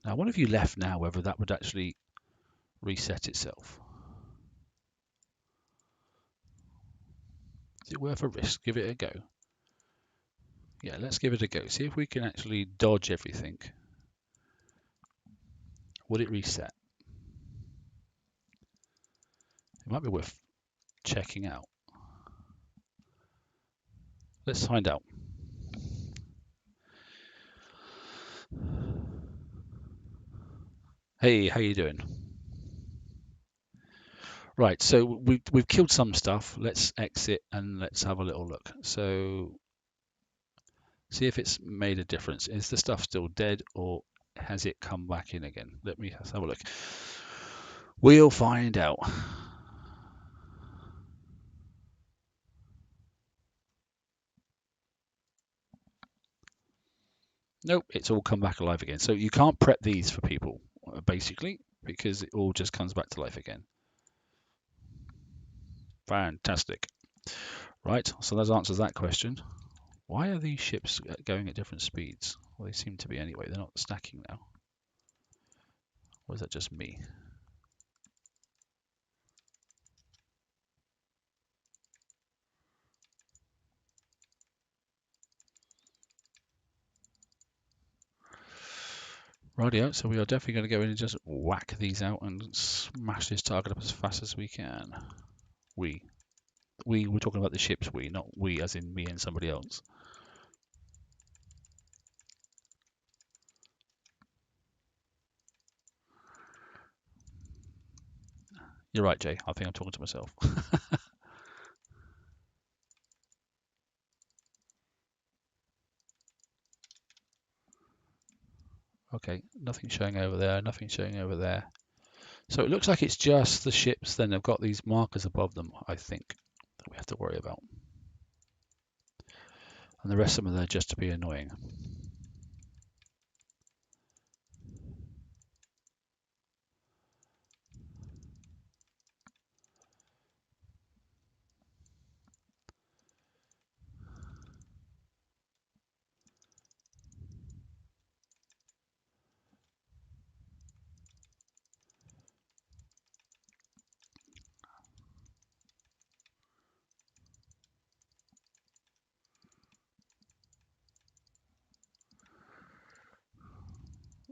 Now, what if you left now, whether that would actually reset itself? Is it worth a risk? Give it a go. Yeah, let's give it a go. See if we can actually dodge everything. Would it reset? It might be worth checking out. Let's find out. Hey, how you doing? Right, so we've killed some stuff. Let's exit and let's have a little look. So see if it's made a difference. Is the stuff still dead or has it come back in again? Let's have a look. We'll find out. Nope, it's all come back alive again. So you can't prep these for people, basically, because it all just comes back to life again. Fantastic. Right, so that answers that question. Why are these ships going at different speeds? Well, they seem to be anyway. They're not stacking now. Or is that just me? Rightio, so we are definitely going to go in and just whack these out and smash this target up as fast as we can. We're talking about the ships not we as in me and somebody else. You're right, Jay. I think I'm talking to myself. Okay, nothing showing over there, nothing showing over there. So it looks like it's just the ships then. They've got these markers above them, I think, that we have to worry about. And the rest of them are there just to be annoying.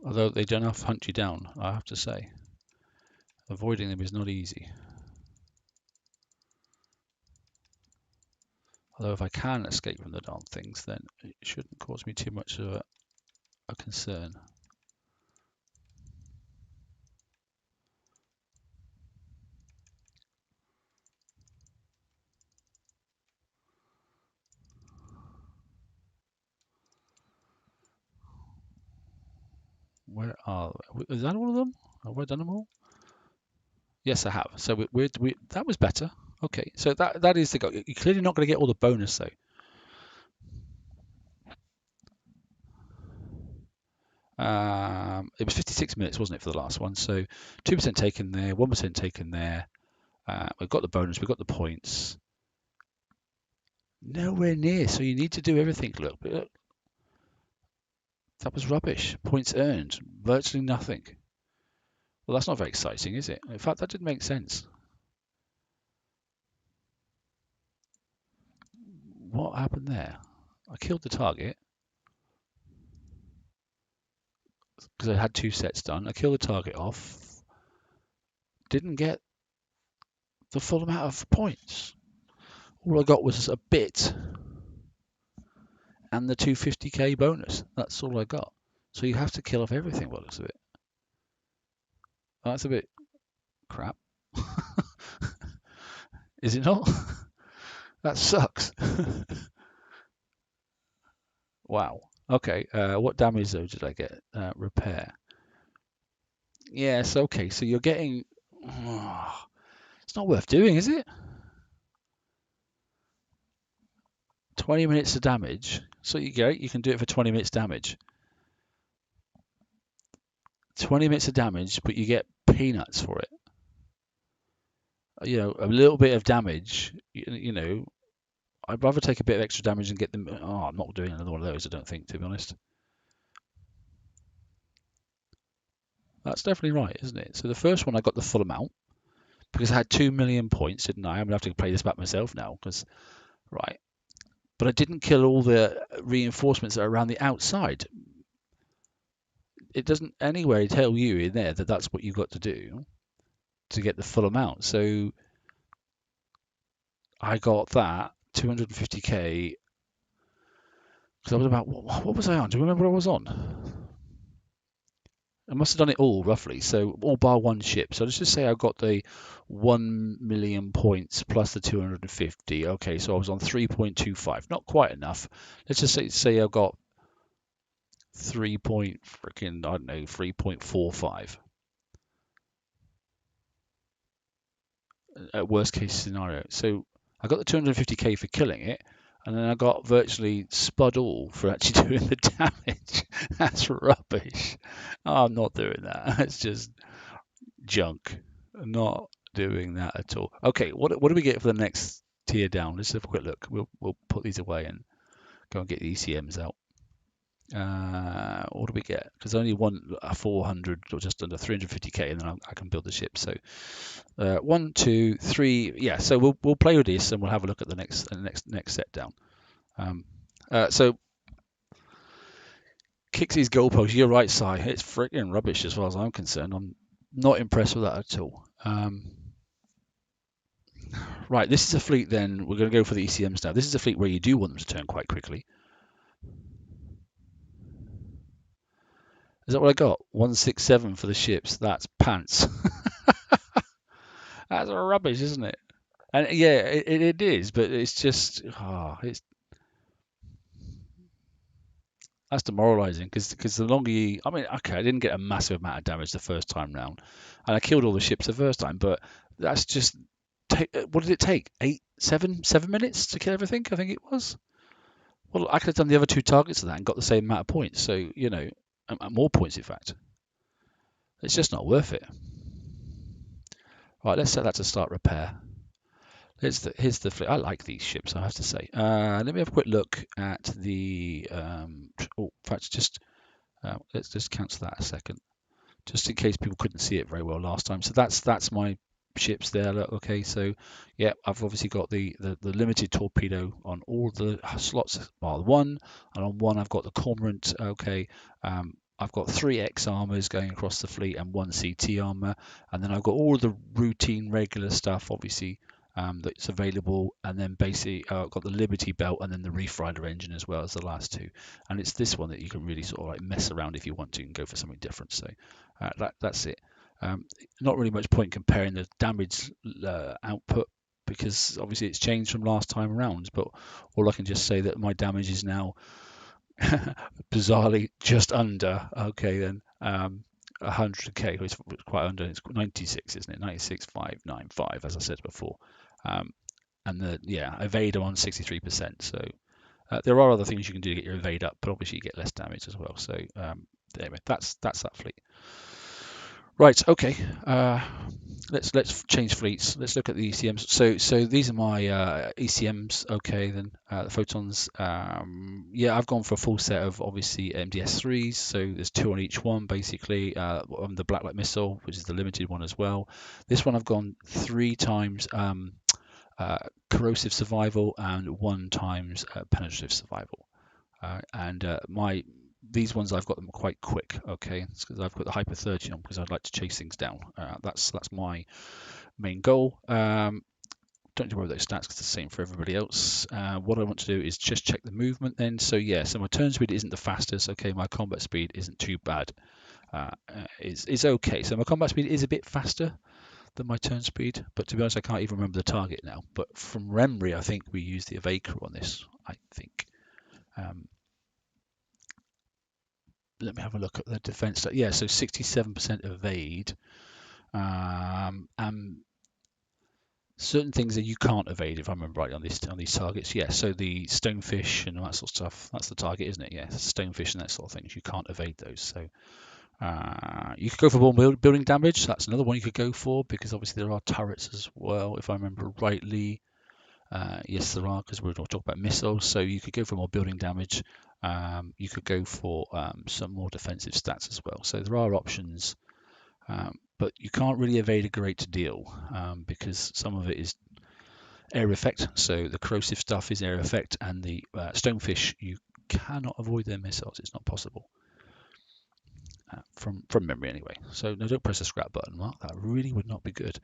Although they don't have to hunt you down, I have to say. Avoiding them is not easy. Although if I can escape from the darn things, then it shouldn't cause me too much of a concern. Where are is that all of them? Have I done them all? Yes, I have. So we that was better. Okay, so that is the goal. You're clearly not going to get all the bonus though. It was 56 minutes, wasn't it, for the last one? So 2% taken there, 1% taken there. We've got the bonus, we've got the points. Nowhere near. So you need to do everything. Look, that was rubbish. Points earned, virtually nothing. Well, that's not very exciting, is it? In fact, that didn't make sense. What happened there? I killed the target because I had 2 sets done. I killed the target off. Didn't get the full amount of points. All I got was a bit and the 250k bonus. That's all I got. So you have to kill off everything by the looks of it. That's a bit crap. Is it not? That sucks. Wow. Okay. What damage though did I get? Repair. Yes. Okay. So you're getting. Oh, it's not worth doing, is it? 20 minutes of damage. So you get. You can do it for 20 minutes damage. 20 minutes of damage, but you get peanuts for it. You know, a little bit of damage. You know, I'd rather take a bit of extra damage and get them. Oh, I'm not doing another one of those. I don't think, to be honest. That's definitely right, isn't it? So the first one I got the full amount because I had 2 million points, didn't I? I'm gonna have to play this back myself now because right. But I didn't kill all the reinforcements that are around the outside. It doesn't anywhere tell you in there that that's what you've got to do to get the full amount. So I got that 250k because I was about what was I on? Do you remember what I was on? I must have done it all roughly, so all bar one ship. So let's just say I got the 1 million points plus the 250. Okay, so I was on 3.25. Not quite enough. Let's just say I got 3.45 at worst case scenario. So I got the 250k for killing it, and then I got virtually spud all for actually doing the damage. That's rubbish. Oh, I'm not doing that. It's just junk. Not doing that at all. Okay, what do we get for the next tier down? Let's have a quick look. We'll put these away and go and get the ECMs out. What do we get? Because only one 400 or just under 350k, and then I can build the ship. So 1, 2, 3. Yeah. So we'll play with this and we'll have a look at the next set down. So Kixie's goalpost. You're right, Si. It's freaking rubbish as far as I'm concerned. I'm not impressed with that at all. Right, this is a fleet then. We're going to go for the ECMs now. This is a fleet where you do want them to turn quite quickly. Is that what I got? 167 for the ships. That's pants. That's rubbish, isn't it? And yeah, it is, but it's just, that's demoralising because the longer you, I mean, okay, I didn't get a massive amount of damage the first time round, and I killed all the ships the first time, but that's just, what did it take? 7 minutes to kill everything? I think it was. Well, I could have done the other 2 targets of that and got the same amount of points. So, you know, more points, in fact. It's just not worth it. Right, let's set that to start repair. Here's the fleet. I like these ships, I have to say. Let me have a quick look at the. In fact, let's just cancel that a second, just in case people couldn't see it very well last time. So that's my ships there. Look, okay, so yeah, I've obviously got the limited torpedo on all the slots bar one, and on one I've got the cormorant. Okay, I've got 3 X armors going across the fleet and 1 CT armor, and then I've got all the routine regular stuff, obviously. That's available, and then basically I've got the Liberty belt and then the Reef Rider engine as well as the last 2, and it's this one that you can really sort of like mess around if you want to and go for something different. So that's it. Not really much point comparing the damage output because obviously it's changed from last time around, but all I can just say that my damage is now bizarrely just under, okay then, 100k, it's quite under, it's 96, isn't it? 96,595, as I said before. And evade on 63%. So there are other things you can do to get your evade up, but obviously you get less damage as well. So anyway, that's that fleet. Right, okay. Let's change fleets. Let's look at the ECMs. So these are my ECMs. Okay, then the photons. I've gone for a full set of obviously MDS3s. So there's 2 on each one basically. On the Blacklight missile, which is the limited one as well. This one I've gone 3 times corrosive survival and 1 times penetrative survival. These ones I've got them quite quick, okay? It's because I've got the hyper 30 on because I'd like to chase things down. That's my main goal. Don't need to worry about those stats because it's the same for everybody else. What I want to do is just check the movement then. So my turn speed isn't the fastest. Okay, my combat speed isn't too bad. It's okay. So my combat speed is a bit faster than my turn speed, but to be honest, I can't even remember the target now. But from memory, I think we used the evade crew on this. I think. Let me have a look at the defense. Yeah, so 67% evade. Certain things that you can't evade, if I remember right, on these targets. Yeah, so the stonefish and all that sort of stuff. That's the target, isn't it? Yeah, stonefish and that sort of things. You can't evade those. So you could go for more building damage. That's another one you could go for because obviously there are turrets as well, if I remember rightly. Yes, there are, because we're going to talk about missiles. So you could go for more building damage. You could go for some more defensive stats as well. So there are options, but you can't really evade a great deal because some of it is air effect. So the corrosive stuff is air effect, and the stonefish, you cannot avoid their missiles. It's not possible. From memory anyway. So no, don't press the scrap button, Mark. That really would not be good.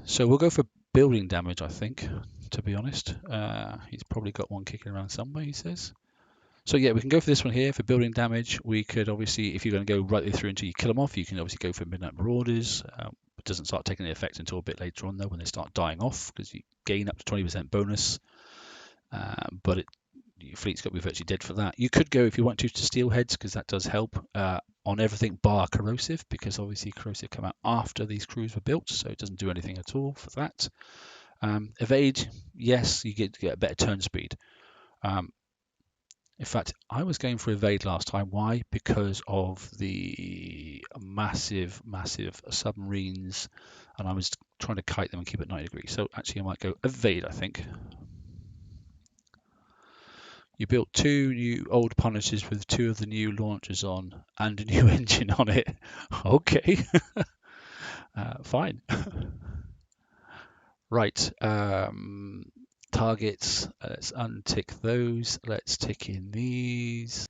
So we'll go for building damage, I think, to be honest. He's probably got one kicking around somewhere, he says. So yeah, we can go for this one here for building damage. We could obviously, if you're going to go right through until you kill them off, you can obviously go for Midnight Marauders. It doesn't start taking the effect until a bit later on though, when they start dying off, because you gain up to 20% bonus. But your fleet's got to be virtually dead for that. You could go, if you want to steelheads, because that does help on everything bar corrosive, because obviously corrosive come out after these crews were built, so it doesn't do anything at all for that. Evade, yes, you get a better turn speed. In fact, I was going for evade last time. Why? Because of the massive submarines, and I was trying to kite them and keep it 90 degrees. So actually, I might go evade, I think. You built 2 new old Punishers with 2 of the new launchers on and a new engine on it. Okay, fine. Right, targets. Let's untick those. Let's tick in these.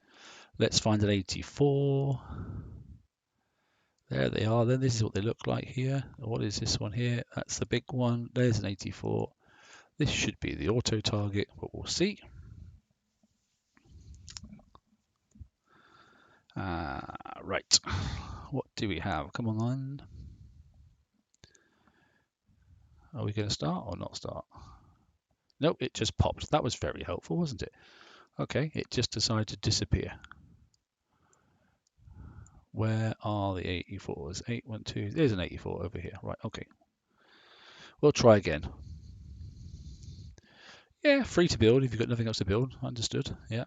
Let's find an 84. There they are. Then this is what they look like here. What is this one here? That's the big one. There's an 84. This should be the auto target, but we'll see. Right, what do we have? Come on. Are we going to start or not start? Nope, it just popped. That was very helpful, wasn't it? Okay, it just decided to disappear. Where are the 84s? 812. There's an 84 over here. Right, okay. We'll try again. Yeah, free to build if you've got nothing else to build. Understood. Yeah.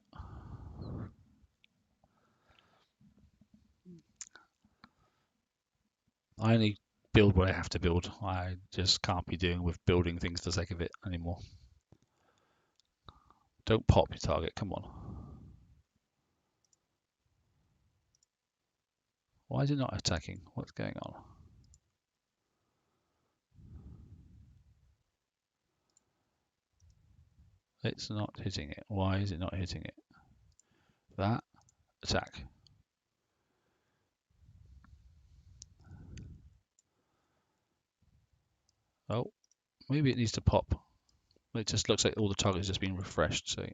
I only build what I have to build. I just can't be doing with building things for the sake of it anymore. Don't pop your target, come on. Why is it not attacking? What's going on? It's not hitting it. Why is it not hitting it? That, attack. Oh, maybe it needs to pop. It just looks like all the targets just been refreshed, so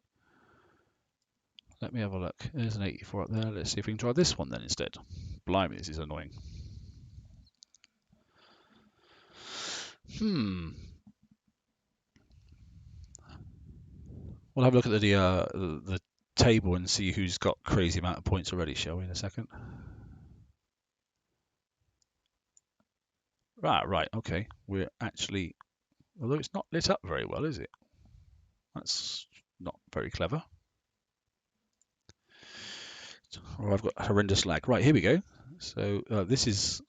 let me have a look. There's an 84 up there. Let's see if we can try this one then instead. Blimey, this is annoying. We'll have a look at the table and see who's got crazy amount of points already, shall we, in a second? Right, okay. We're actually, although it's not lit up very well, is it? That's not very clever. Oh, I've got horrendous lag. Right, here we go. So this is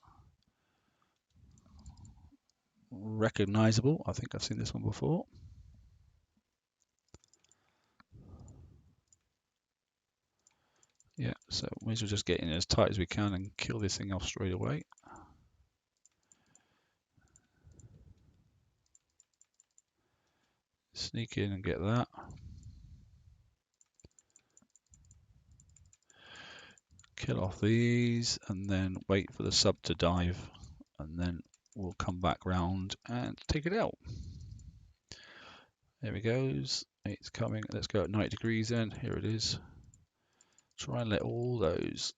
recognizable. I think I've seen this one before. Yeah, so we may as well just get in as tight as we can and kill this thing off straight away. Sneak in and get that. Kill off these and then wait for the sub to dive, and then we'll come back round and take it out. There it goes. It's coming. Let's go at 90 degrees then. Here it is. Try and let all those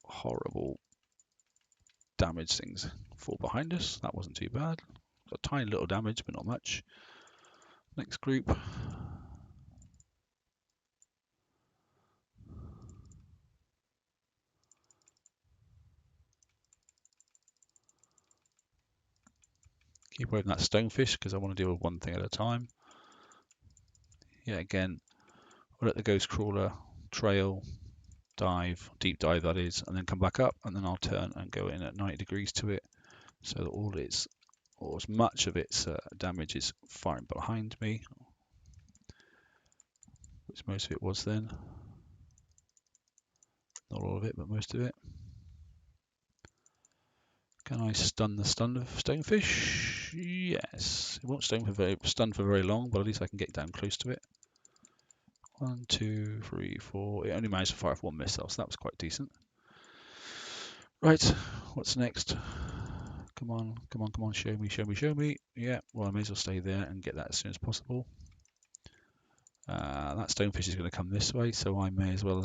horrible damage things fall behind us. That wasn't too bad. Got a tiny little damage, but not much. Next group. Keep away from that stonefish because I want to deal with one thing at a time. Yeah, again, we'll let the ghost crawler trail, dive, deep dive that is, and then come back up, and then I'll turn and go in at 90 degrees to it, so that all its, or as much of its damage is firing behind me, which most of it was then. Not all of it, but most of it. Can I stun the stonefish? Yes. It won't stun for very long, but at least I can get down close to it. 1, 2, 3, 4. It only managed to fire off one missile, so that was quite decent. Right, what's next? Come on, come on, come on, show me, show me, show me. Yeah, well, I may as well stay there and get that as soon as possible. That stonefish is going to come this way, so I may as well.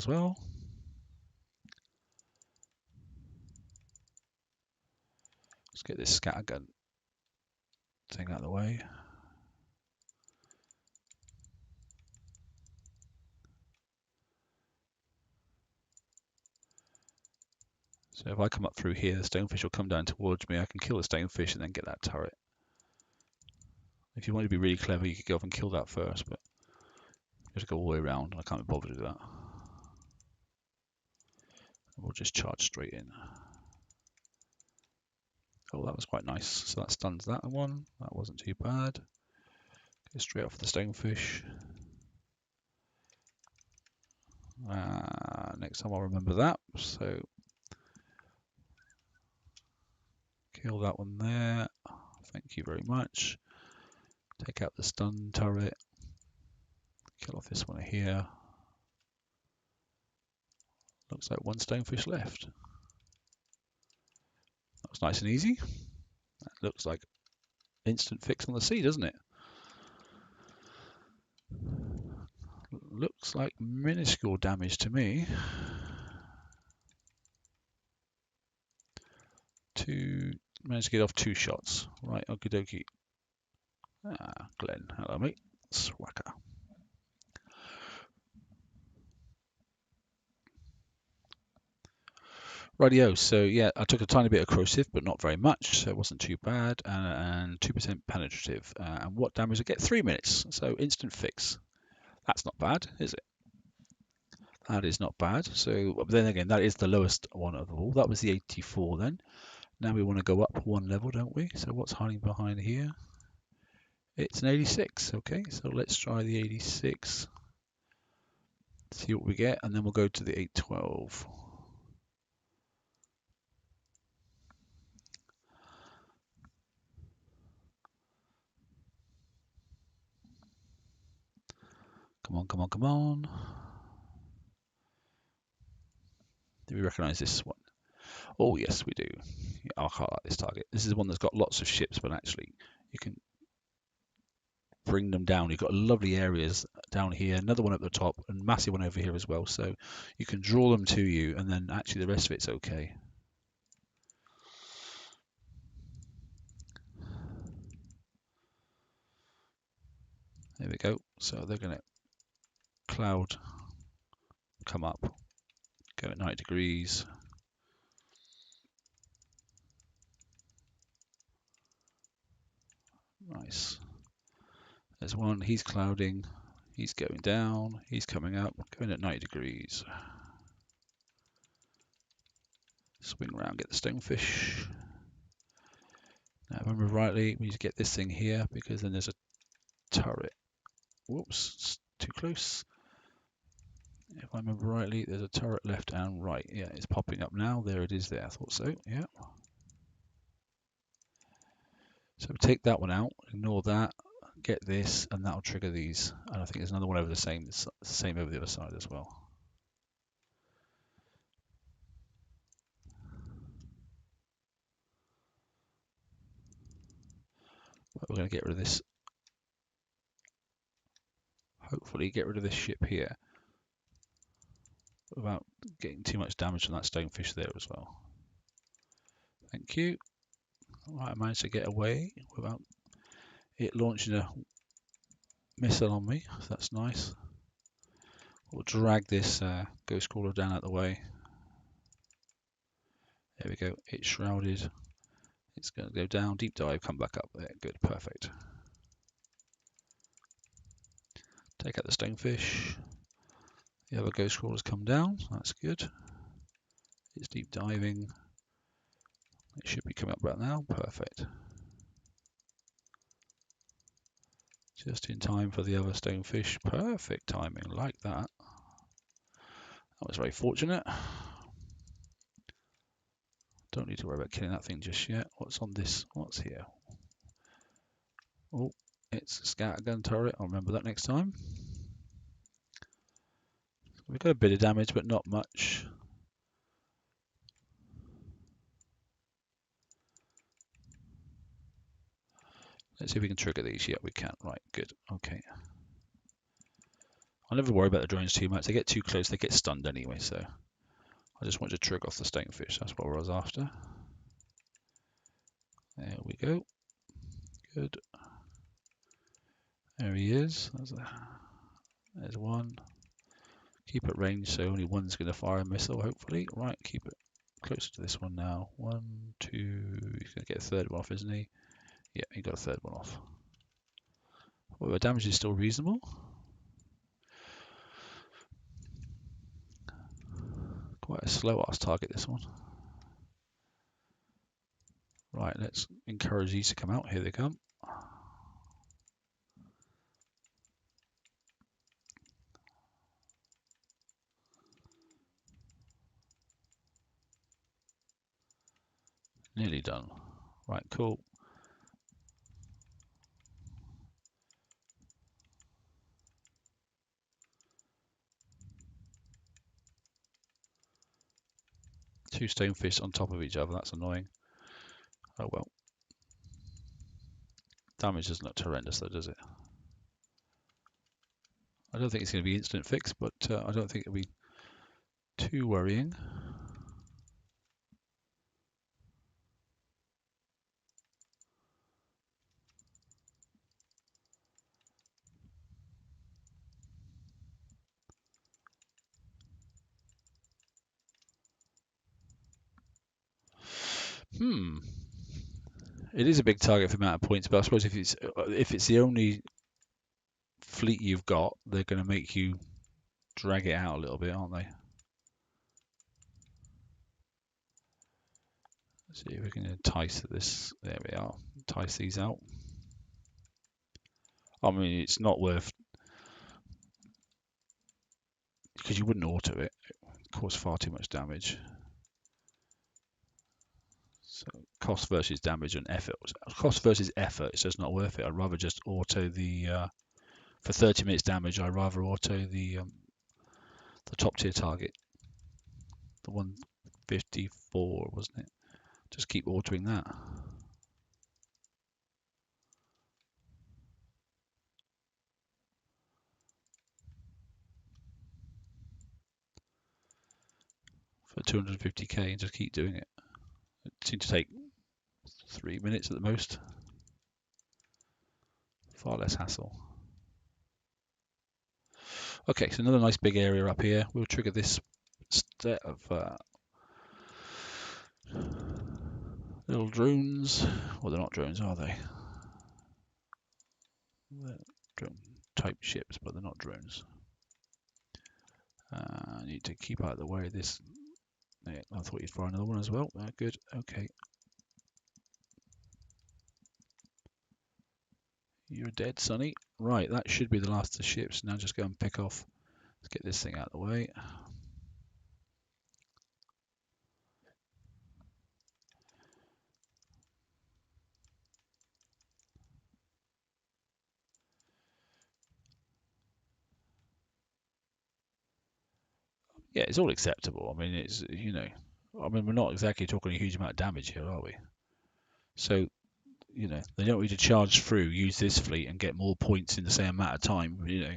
Let's get this scattergun thing out of the way. So if I come up through here, the stonefish will come down towards me. I can kill the stonefish and then get that turret. If you want to be really clever, you could go off and kill that first, but you have to go all the way around. I can't be bothered with that. We'll just charge straight in. Oh, that was quite nice. So that stuns that one. That wasn't too bad. Go straight off the stonefish. Next time I'll remember that. So kill that one there. Thank you very much. Take out the stun turret. Kill off this one here. Looks like one stonefish left. That was nice and easy. That looks like instant fix on the sea, doesn't it? Looks like minuscule damage to me. Managed to get off 2 shots. Right, okie dokie. Glenn, hello mate. Swaka. Rightio, so yeah, I took a tiny bit of corrosive, but not very much, so it wasn't too bad, and 2% penetrative. And what damage I get? 3 minutes, so instant fix. That's not bad, is it? That is not bad. So then again, that is the lowest one of all. That was the 84 then. Now we want to go up 1 level, don't we? So what's hiding behind here? It's an 86. Okay, so let's try the 86. See what we get, and then we'll go to the 812. Come on, come on, come on. Do we recognize this one? Oh, yes, we do. Yeah, I quite like this target. This is one that's got lots of ships, but actually you can bring them down. You've got lovely areas down here, another one at the top, and massive one over here as well. So you can draw them to you, and then actually the rest of it's okay. There we go. So they're going to cloud come up, go at 90 degrees. Nice. There's one. He's clouding. He's going down. He's coming up. Going at 90 degrees. Swing around, get the stonefish. Now, if I remember rightly, we need to get this thing here because then there's a turret. Whoops, it's too close. If I remember rightly, there's a turret left and right. Yeah, it's popping up now. There it is there. I thought so, yeah. So take that one out, ignore that, get this, and that'll trigger these. And I think there's another one over the same over the other side as well. But we're going to get rid of this. Hopefully get rid of this ship here without getting too much damage on that stonefish there as well. Thank you. Right, I managed to get away without it launching a missile on me, so that's nice. We'll drag this ghost crawler down out the way. There we go, it's shrouded. It's going to go down, deep dive, come back up there. Good, perfect. Take out the stonefish. The other ghost crawlers come down, that's good. It's deep diving. It should be coming up right now, perfect. Just in time for the other stonefish. Perfect timing, like that. That was very fortunate. Don't need to worry about killing that thing just yet. What's on this? What's here? Oh, it's a scattergun turret. I'll remember that next time. We've got a bit of damage, but not much. Let's see if we can trigger these. Yeah, we can. Right, good. Okay. I'll never worry about the drones too much. They get too close, they get stunned anyway, so I just want to trigger off the stonefish. That's what I was after. There we go. Good. There he is. There's one. Keep it range, so only one's going to fire a missile, hopefully. Right, keep it closer to this one now. 1, 2. He's going to get a third one off, isn't he? Yeah, he got a third one off. Well, the damage is still reasonable. Quite a slow-ass target, this one. Right, let's encourage these to come out. Here they come. Nearly done. Right, cool. Two stonefish on top of each other. That's annoying. Oh well. Damage doesn't look horrendous though, does it? I don't think it's going to be instant fix, but I don't think it'll be too worrying. It is a big target for the amount of points, but I suppose if it's the only fleet you've got, they're going to make you drag it out a little bit, aren't they? Let's see if we can entice this. There we are. Entice these out. I mean, it's not worth, because you wouldn't auto it. It causes far too much damage. So cost versus damage and effort. Cost versus effort, it's just not worth it. I'd rather just auto the for 30 minutes damage. I'd rather auto the top tier target, the 154, wasn't it? Just keep autoing that. For 250k and just keep doing it. It seems to take 3 minutes at the most. Far less hassle. Okay, so another nice big area up here. We'll trigger this set of little drones. Well, they're not drones, are they? They're drone type ships, but they're not drones. I need to keep out of the way of this. Yeah, I thought you'd fire another one as well. Good. Okay. You're dead, Sonny. Right, that should be the last of the ships. Now just go and pick off. Let's get this thing out of the way. Yeah, it's all acceptable. I mean, it's, you know, I mean, we're not exactly talking a huge amount of damage here, are we? So, you know, they don't need to charge through, use this fleet, and get more points in the same amount of time, you know.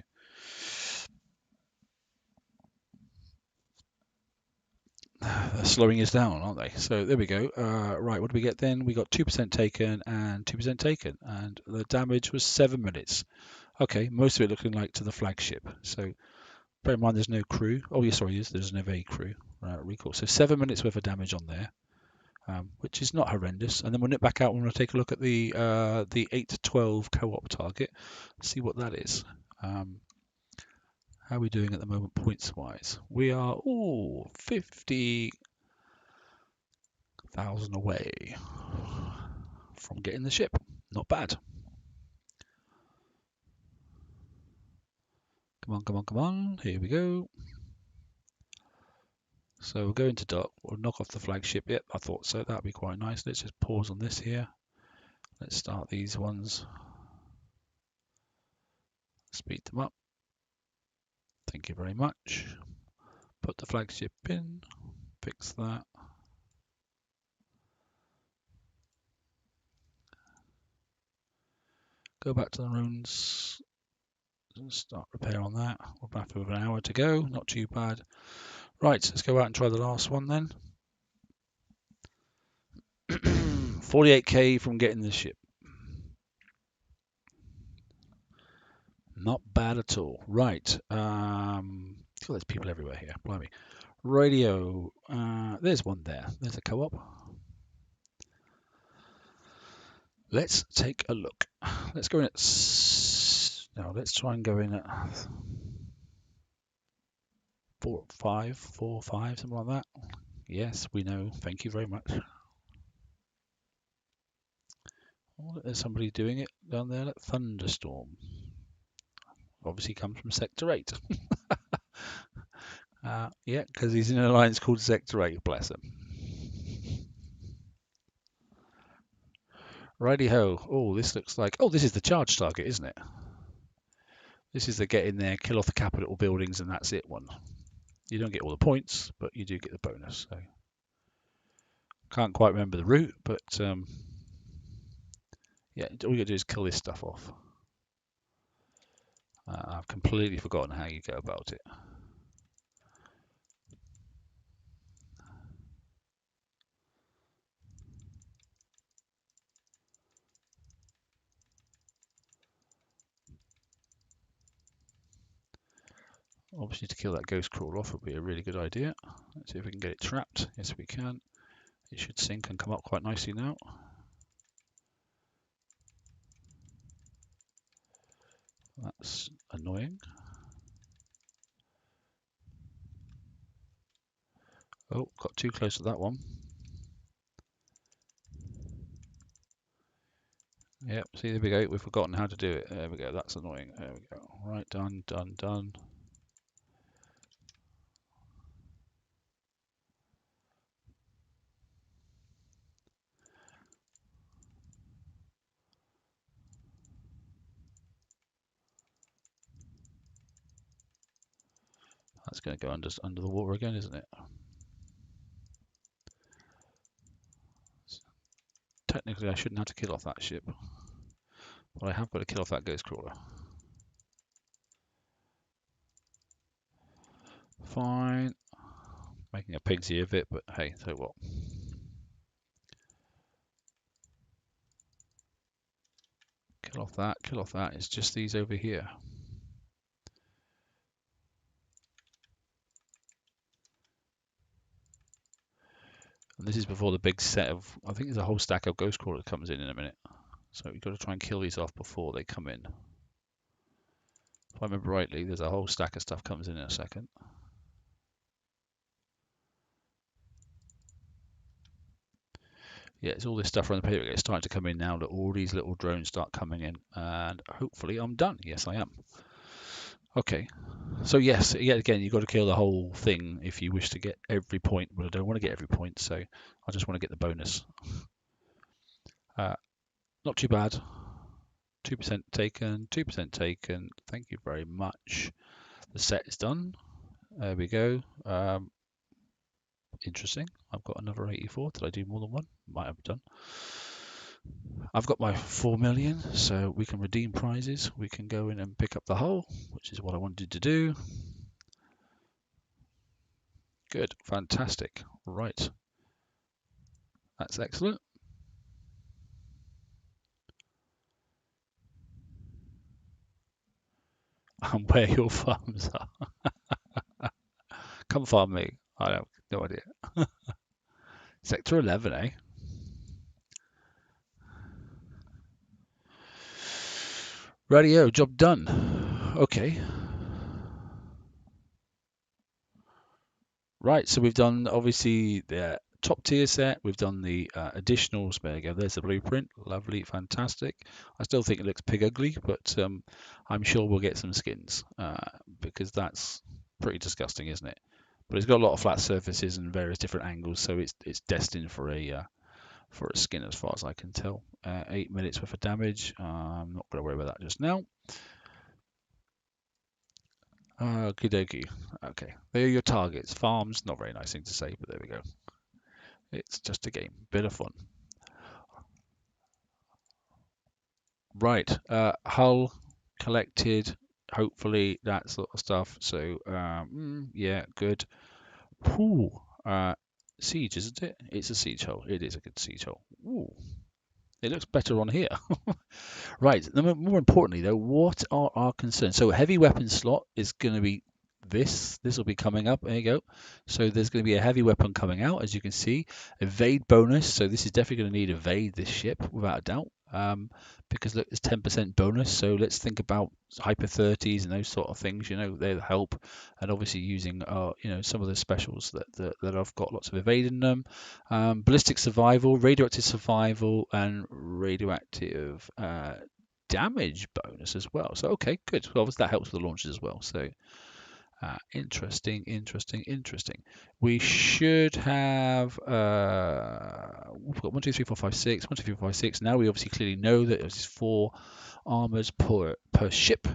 They're slowing us down, aren't they? So there we go. Right, what do we get then? We got 2% taken and 2% taken, and the damage was 7 minutes. Okay, most of it looking like to the flagship. So bear in mind there's no crew. Oh, yeah, sorry, there's no A crew. Recall. So 7 minutes worth of damage on there, which is not horrendous. And then we'll nip back out and we'll take a look at the 8 to 12 co-op target, see what that is. How are we doing at the moment points wise? We are 50,000 away from getting the ship. Not bad. Come on, come on, come on. Here we go. So we'll go into dock. We'll knock off the flagship. Yep, I thought so. That'd be quite nice. Let's just pause on this here. Let's start these ones. Speed them up. Thank you very much. Put the flagship in. Fix that. Go back to the runes. Start repair on that. We're back with an hour to go. Not too bad. Right, let's go out and try the last one then. 48k from getting the ship. Not bad at all. Right. Oh, there's people everywhere here. Blimey. Radio. There's one there. There's a co-op. Let's take a look. Let's go in at... No, let's try and go in at 4, 5, something like that. Yes, we know. Thank you very much. Oh, there's somebody doing it down there at Thunderstorm. Obviously comes from Sector 8. Yeah, because he's in an alliance called Sector 8, bless him. Righty-ho. Oh, this looks like... Oh, this is the charge target, isn't it? This is the get in there, kill off the capital buildings, and that's it one. You don't get all the points, but you do get the bonus. So can't quite remember the route, but yeah, all you got to do is kill this stuff off. I've completely forgotten how you go about it. Obviously, to kill that ghost crawl off would be a really good idea. Let's see if we can get it trapped. Yes, we can. It should sink and come up quite nicely now. That's annoying. Oh, got too close to that one. Yep, see, there we go. We've forgotten how to do it. There we go. That's annoying. There we go. Right, done, done, done. That's going to go under the water again, isn't it? Technically, I shouldn't have to kill off that ship, but I have got to kill off that ghost crawler. Fine. Making a pigsy of it, but hey, so what? Kill off that, kill off that. It's just these over here. And this is before the big set of, I think there's a whole stack of ghost crawler that comes in a minute. So we've got to try and kill these off before they come in. If I remember rightly, there's a whole stack of stuff comes in a second. Yeah, it's all this stuff around the paper. It's starting to come in now that all these little drones start coming in, and hopefully I'm done. Yes, I am. Okay, so yes, yet again, you've got to kill the whole thing if you wish to get every point. But I don't want to get every point, so I just want to get the bonus. Not too bad. 2% taken, 2% taken. Thank you very much. The set is done. There we go. Interesting. I've got another 84. Did I do more than one? Might have done. I've got my 4 million, so we can redeem prizes. We can go in and pick up the hull, which is what I wanted to do. Good. Fantastic. Right. That's excellent. And where your farms are. Come farm me. I have no idea. Sector 11, eh? Radio, job done. Okay. Right, so we've done obviously the top tier set. We've done the additionals. There you go. There's the blueprint. Lovely, fantastic. I still think it looks pig ugly, but I'm sure we'll get some skins because that's pretty disgusting, isn't it? But it's got a lot of flat surfaces and various different angles, so it's destined for a skin as far as I can tell. 8 minutes worth of damage. I'm not going to worry about that just now. Okie dokie. Okay, there are your targets. Farms, not very nice thing to say, but there we go. It's just a game, bit of fun. Right, hull collected, hopefully that sort of stuff. So yeah, good. Ooh, siege, isn't it? It's a siege hull. It is a good siege hull. Ooh, it looks better on here. Right, more importantly though, what are our concerns? So heavy weapon slot is going to be this will be coming up. There you go. So there's going to be a heavy weapon coming out, as you can see. Evade bonus, so this is definitely going to need evade, this ship, without a doubt, because look, it's 10% bonus. So let's think about hyper 30s and those sort of things, they'll help. And obviously using some of the specials that have got lots of evade in them. Ballistic survival, radioactive survival, and radioactive damage bonus as well. So okay, good. Well, obviously that helps with the launches as well. So interesting. We should have we've got 1, 2, 3, 4, 5, 6. 1, 2, 3, 4, 5, 6. Now we obviously clearly know that there's 4 armors per ship.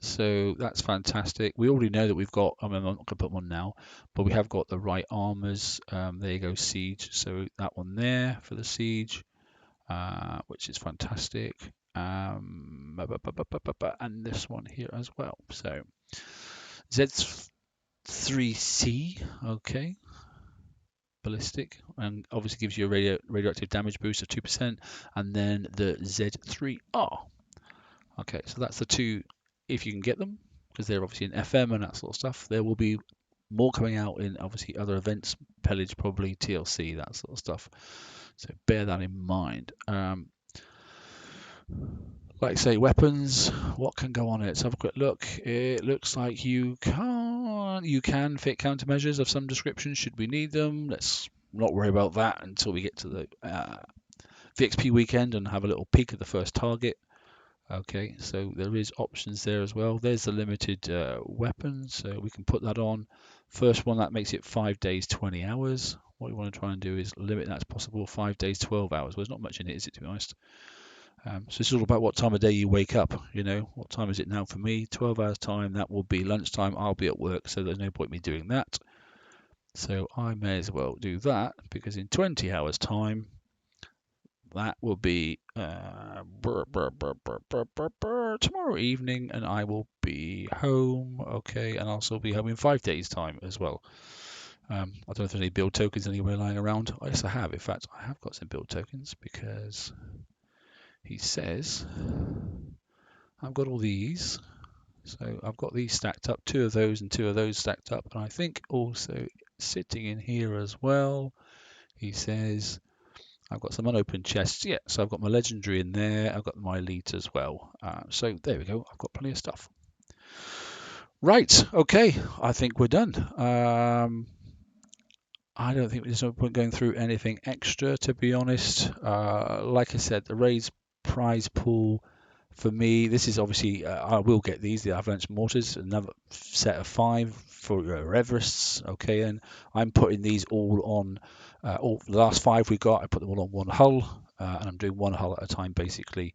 So that's fantastic. We already know that we've got, I'm not going to put one now, but we have got the right armors. There you go, siege. So that one there for the siege, which is fantastic. And this one here as well. So Z3C, okay, ballistic, and obviously gives you a radioactive damage boost of 2%, and then the Z3R. Okay, so that's the 2, if you can get them, because they're obviously in FM and that sort of stuff. There will be more coming out in obviously other events, Pillage probably, TLC, that sort of stuff. So bear that in mind. Like I say, weapons, what can go on it? Let's have a quick look. It looks like you can fit countermeasures of some description should we need them. Let's not worry about that until we get to the VXP weekend and have a little peek at the first target. Okay, so there is options there as well. There's the limited weapons, so we can put that on. First one, that makes it 5 days, 20 hours. What we want to try and do is limit that as possible, 5 days, 12 hours. Well, there's not much in it, is it, to be honest? So it's all about what time of day you wake up. What time is it now for me? 12 hours time, that will be lunchtime. I'll be at work, so there's no point me doing that. So I may as well do that, because in 20 hours time, that will be tomorrow evening, and I will be home. Okay, and I'll also be home in 5 days time as well. I don't know if there's any build tokens anywhere lying around. Yes, I have. In fact, I have got some build tokens, because he says I've got all these. So I've got these stacked up, 2 of those and 2 of those stacked up, and I think also sitting in here as well, he says I've got some unopened chests. Yeah, so I've got my legendary in there. I've got my elite as well. So there we go. I've got plenty of stuff. Right. Okay. I think we're done. I don't think there's no point going through anything extra, to be honest. Like I said, the Raid's prize pool for me, this is obviously, I will get these, the Avalanche Mortars, another set of 5 for Everests. Okay, and I'm putting these all on, all the last 5 we got, I put them all on one hull, and I'm doing one hull at a time, basically,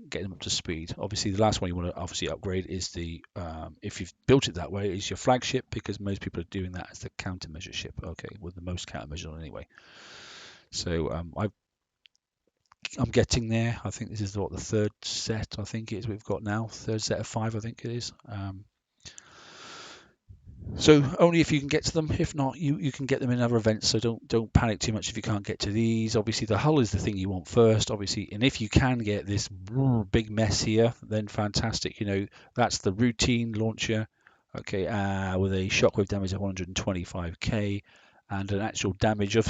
getting them up to speed. Obviously, the last one you want to obviously upgrade is the, if you've built it that way, is your flagship, because most people are doing that as the countermeasure ship, okay, with the most countermeasures on anyway. So I'm getting there. I think this is what, the third set, I think it is we've got now. Third set of 5, I think it is. So only if you can get to them. If not, you can get them in other events. So don't panic too much if you can't get to these. Obviously, the hull is the thing you want first. Obviously, and if you can get this big mess here, then fantastic. You know, that's the routine launcher. Okay, with a shockwave damage of 125k and an actual damage of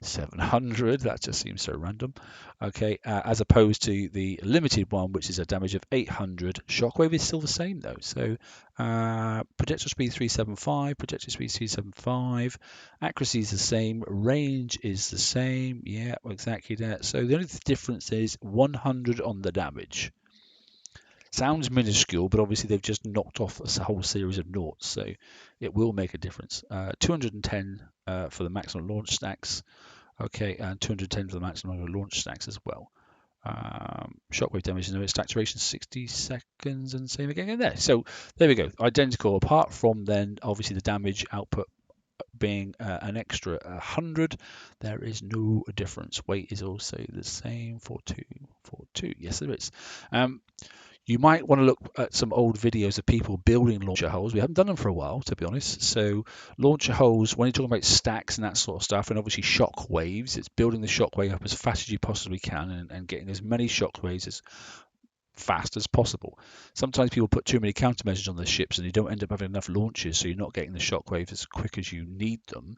700. That just seems so random. Okay, as opposed to the limited one, which is a damage of 800. Shockwave is still the same though. So projectile speed 375, projectile speed 375. Accuracy is the same. Range is the same. Yeah, exactly that. So the only difference is 100 on the damage. Sounds minuscule, but obviously they've just knocked off a whole series of noughts, so it will make a difference. 210 for the maximum launch stacks, okay, and 210 for the maximum launch stacks as well. Shockwave damage, no, stack duration 60 seconds, and same again in there. So there we go, identical, apart from then obviously the damage output being an extra 100. There is no difference. Weight is also the same, 42. Yes, there is. You might want to look at some old videos of people building launcher holes. We haven't done them for a while, to be honest. So launcher holes, when you're talking about stacks and that sort of stuff, and obviously shock waves, it's building the shock wave up as fast as you possibly can and getting as many shock waves as fast as possible. Sometimes people put too many countermeasures on their ships and you don't end up having enough launches, so you're not getting the shock waves as quick as you need them.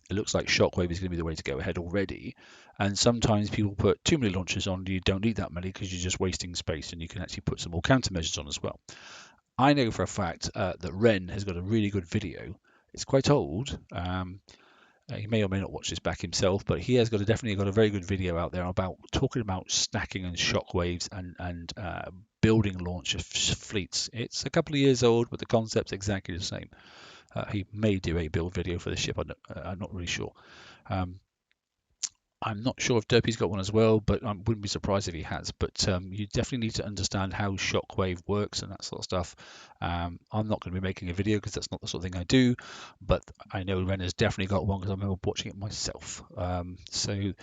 It looks like shockwave is going to be the way to go ahead already. And sometimes people put too many launchers on. You don't need that many because you're just wasting space, and you can actually put some more countermeasures on as well. I know for a fact that Ren has got a really good video. It's quite old. He may or may not watch this back himself, but he has definitely got a very good video out there about talking about stacking and shockwaves and building launcher fleets. It's a couple of years old, but the concept's exactly the same. He may do a build video for the ship. I'm not really sure. I'm not sure if Derpy's got one as well, but I wouldn't be surprised if he has. But you definitely need to understand how shockwave works and that sort of stuff. I'm not going to be making a video because that's not the sort of thing I do, but I know Ren has definitely got one because I remember watching it myself. So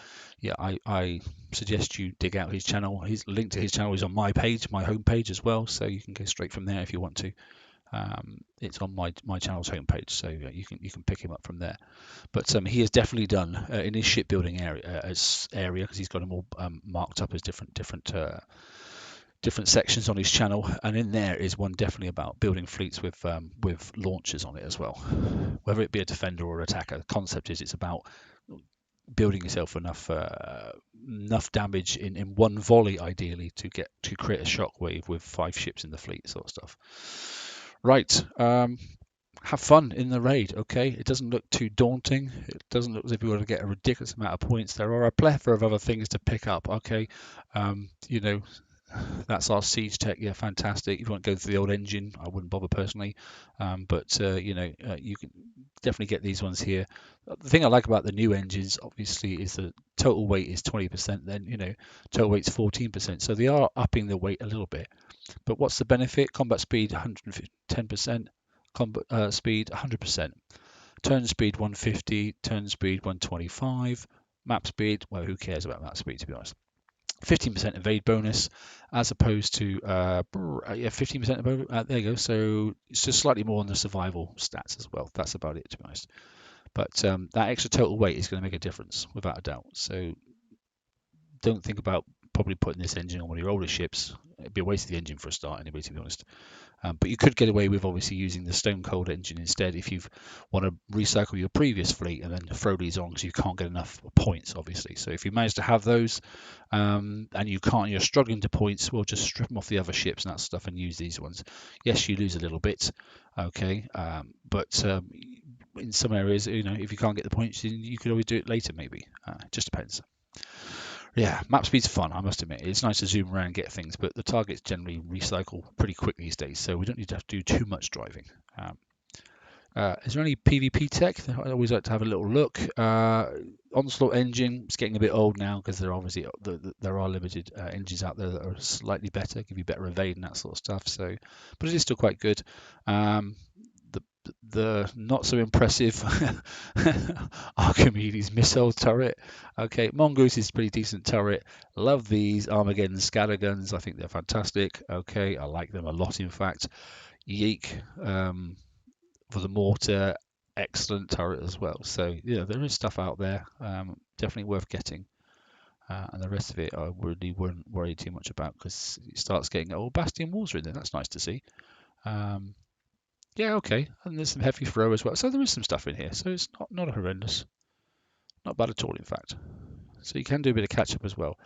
yeah, I suggest you dig out his channel. His link to his channel is on my page, my homepage as well, so you can go straight from there if you want to. It's on my channel's homepage, so you can pick him up from there. But he has definitely done in his shipbuilding area because he's got them all marked up as different sections on his channel, and in there is one definitely about building fleets with launchers on it as well. Whether it be a defender or attacker, the concept is it's about building yourself enough damage in one volley, ideally, to create a shockwave with 5 ships in the fleet, sort of stuff. Right. Have fun in the raid, okay? It doesn't look too daunting. It doesn't look as if you're going to get a ridiculous amount of points. There are a plethora of other things to pick up, okay? You know, that's our siege tech. Yeah, fantastic. If you want to go through the old engine, I wouldn't bother personally. But you know, you can definitely get these ones here. The thing I like about the new engines, obviously, is the total weight is 20%. Then, you know, total weight's 14%. So they are upping the weight a little bit. But what's the benefit? Combat speed 110%, combat speed 100%, turn speed 150, turn speed 125, map speed, well, who cares about map speed, to be honest. 15% evade bonus as opposed to 15% evade, there you go. So it's just slightly more on the survival stats as well. That's about it, to be honest. But that extra total weight is going to make a difference without a doubt. So don't think about probably putting this engine on one of your older ships. It'd be a waste of the engine for a start anyway, to be honest. But you could get away with obviously using the Stone Cold engine instead if you want to recycle your previous fleet and then throw these on because you can't get enough points, obviously. So if you manage to have those and you can't, you're struggling to points, well, just strip them off the other ships and that stuff and use these ones. Yes, you lose a little bit, okay, but in some areas, if you can't get the points, you could always do it later, maybe. It just depends. Yeah, map speed's fun, I must admit. It's nice to zoom around and get things, but the targets generally recycle pretty quick these days, so we don't need to have to do too much driving. Is there any PvP tech? I always like to have a little look. Onslaught engine, it's getting a bit old now because there are limited engines out there that are slightly better, give you better evade and that sort of stuff. So, but it is still quite good. The not so impressive Archimedes missile turret. Okay, Mongoose is a pretty decent turret. Love these Armageddon scatter guns. I think they're fantastic. Okay, I like them a lot, in fact. Yeek for the mortar, excellent turret as well. So yeah, there is stuff out there, definitely worth getting. And the rest of it I really wouldn't worry too much about because it starts getting Bastion Walls are in there. That's nice to see. Yeah, okay, and there's some heavy throw as well. So there is some stuff in here. So it's not horrendous, not bad at all, in fact. So you can do a bit of catch up as well.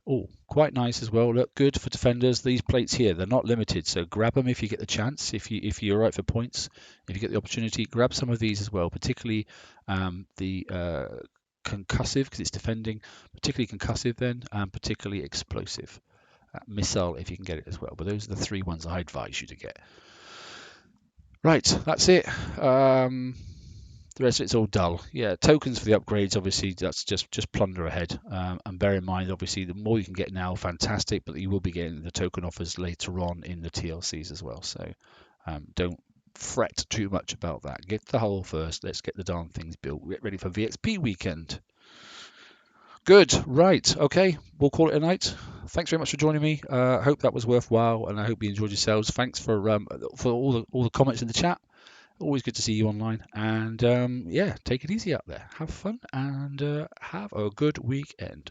Oh, quite nice as well. Look, good for defenders. These plates here, they're not limited, so grab them if you get the chance. If you're right for points, if you get the opportunity, grab some of these as well. Particularly the concussive, because it's defending. Particularly concussive, then, and particularly explosive. Missile, if you can get it as well. But those are the 3 ones I advise you to get. Right, that's it. The rest of it's all dull. Yeah, tokens for the upgrades, obviously, that's just plunder ahead. And bear in mind, obviously, the more you can get now, fantastic, but you will be getting the token offers later on in the TLCs as well. So don't fret too much about that. Get the hull first. Let's get the darn things built. Get ready for VXP weekend. Good. Right. Okay. We'll call it a night. Thanks very much for joining me. I hope that was worthwhile, and I hope you enjoyed yourselves. Thanks for all the comments in the chat. Always good to see you online. And yeah, take it easy out there. Have fun and have a good weekend.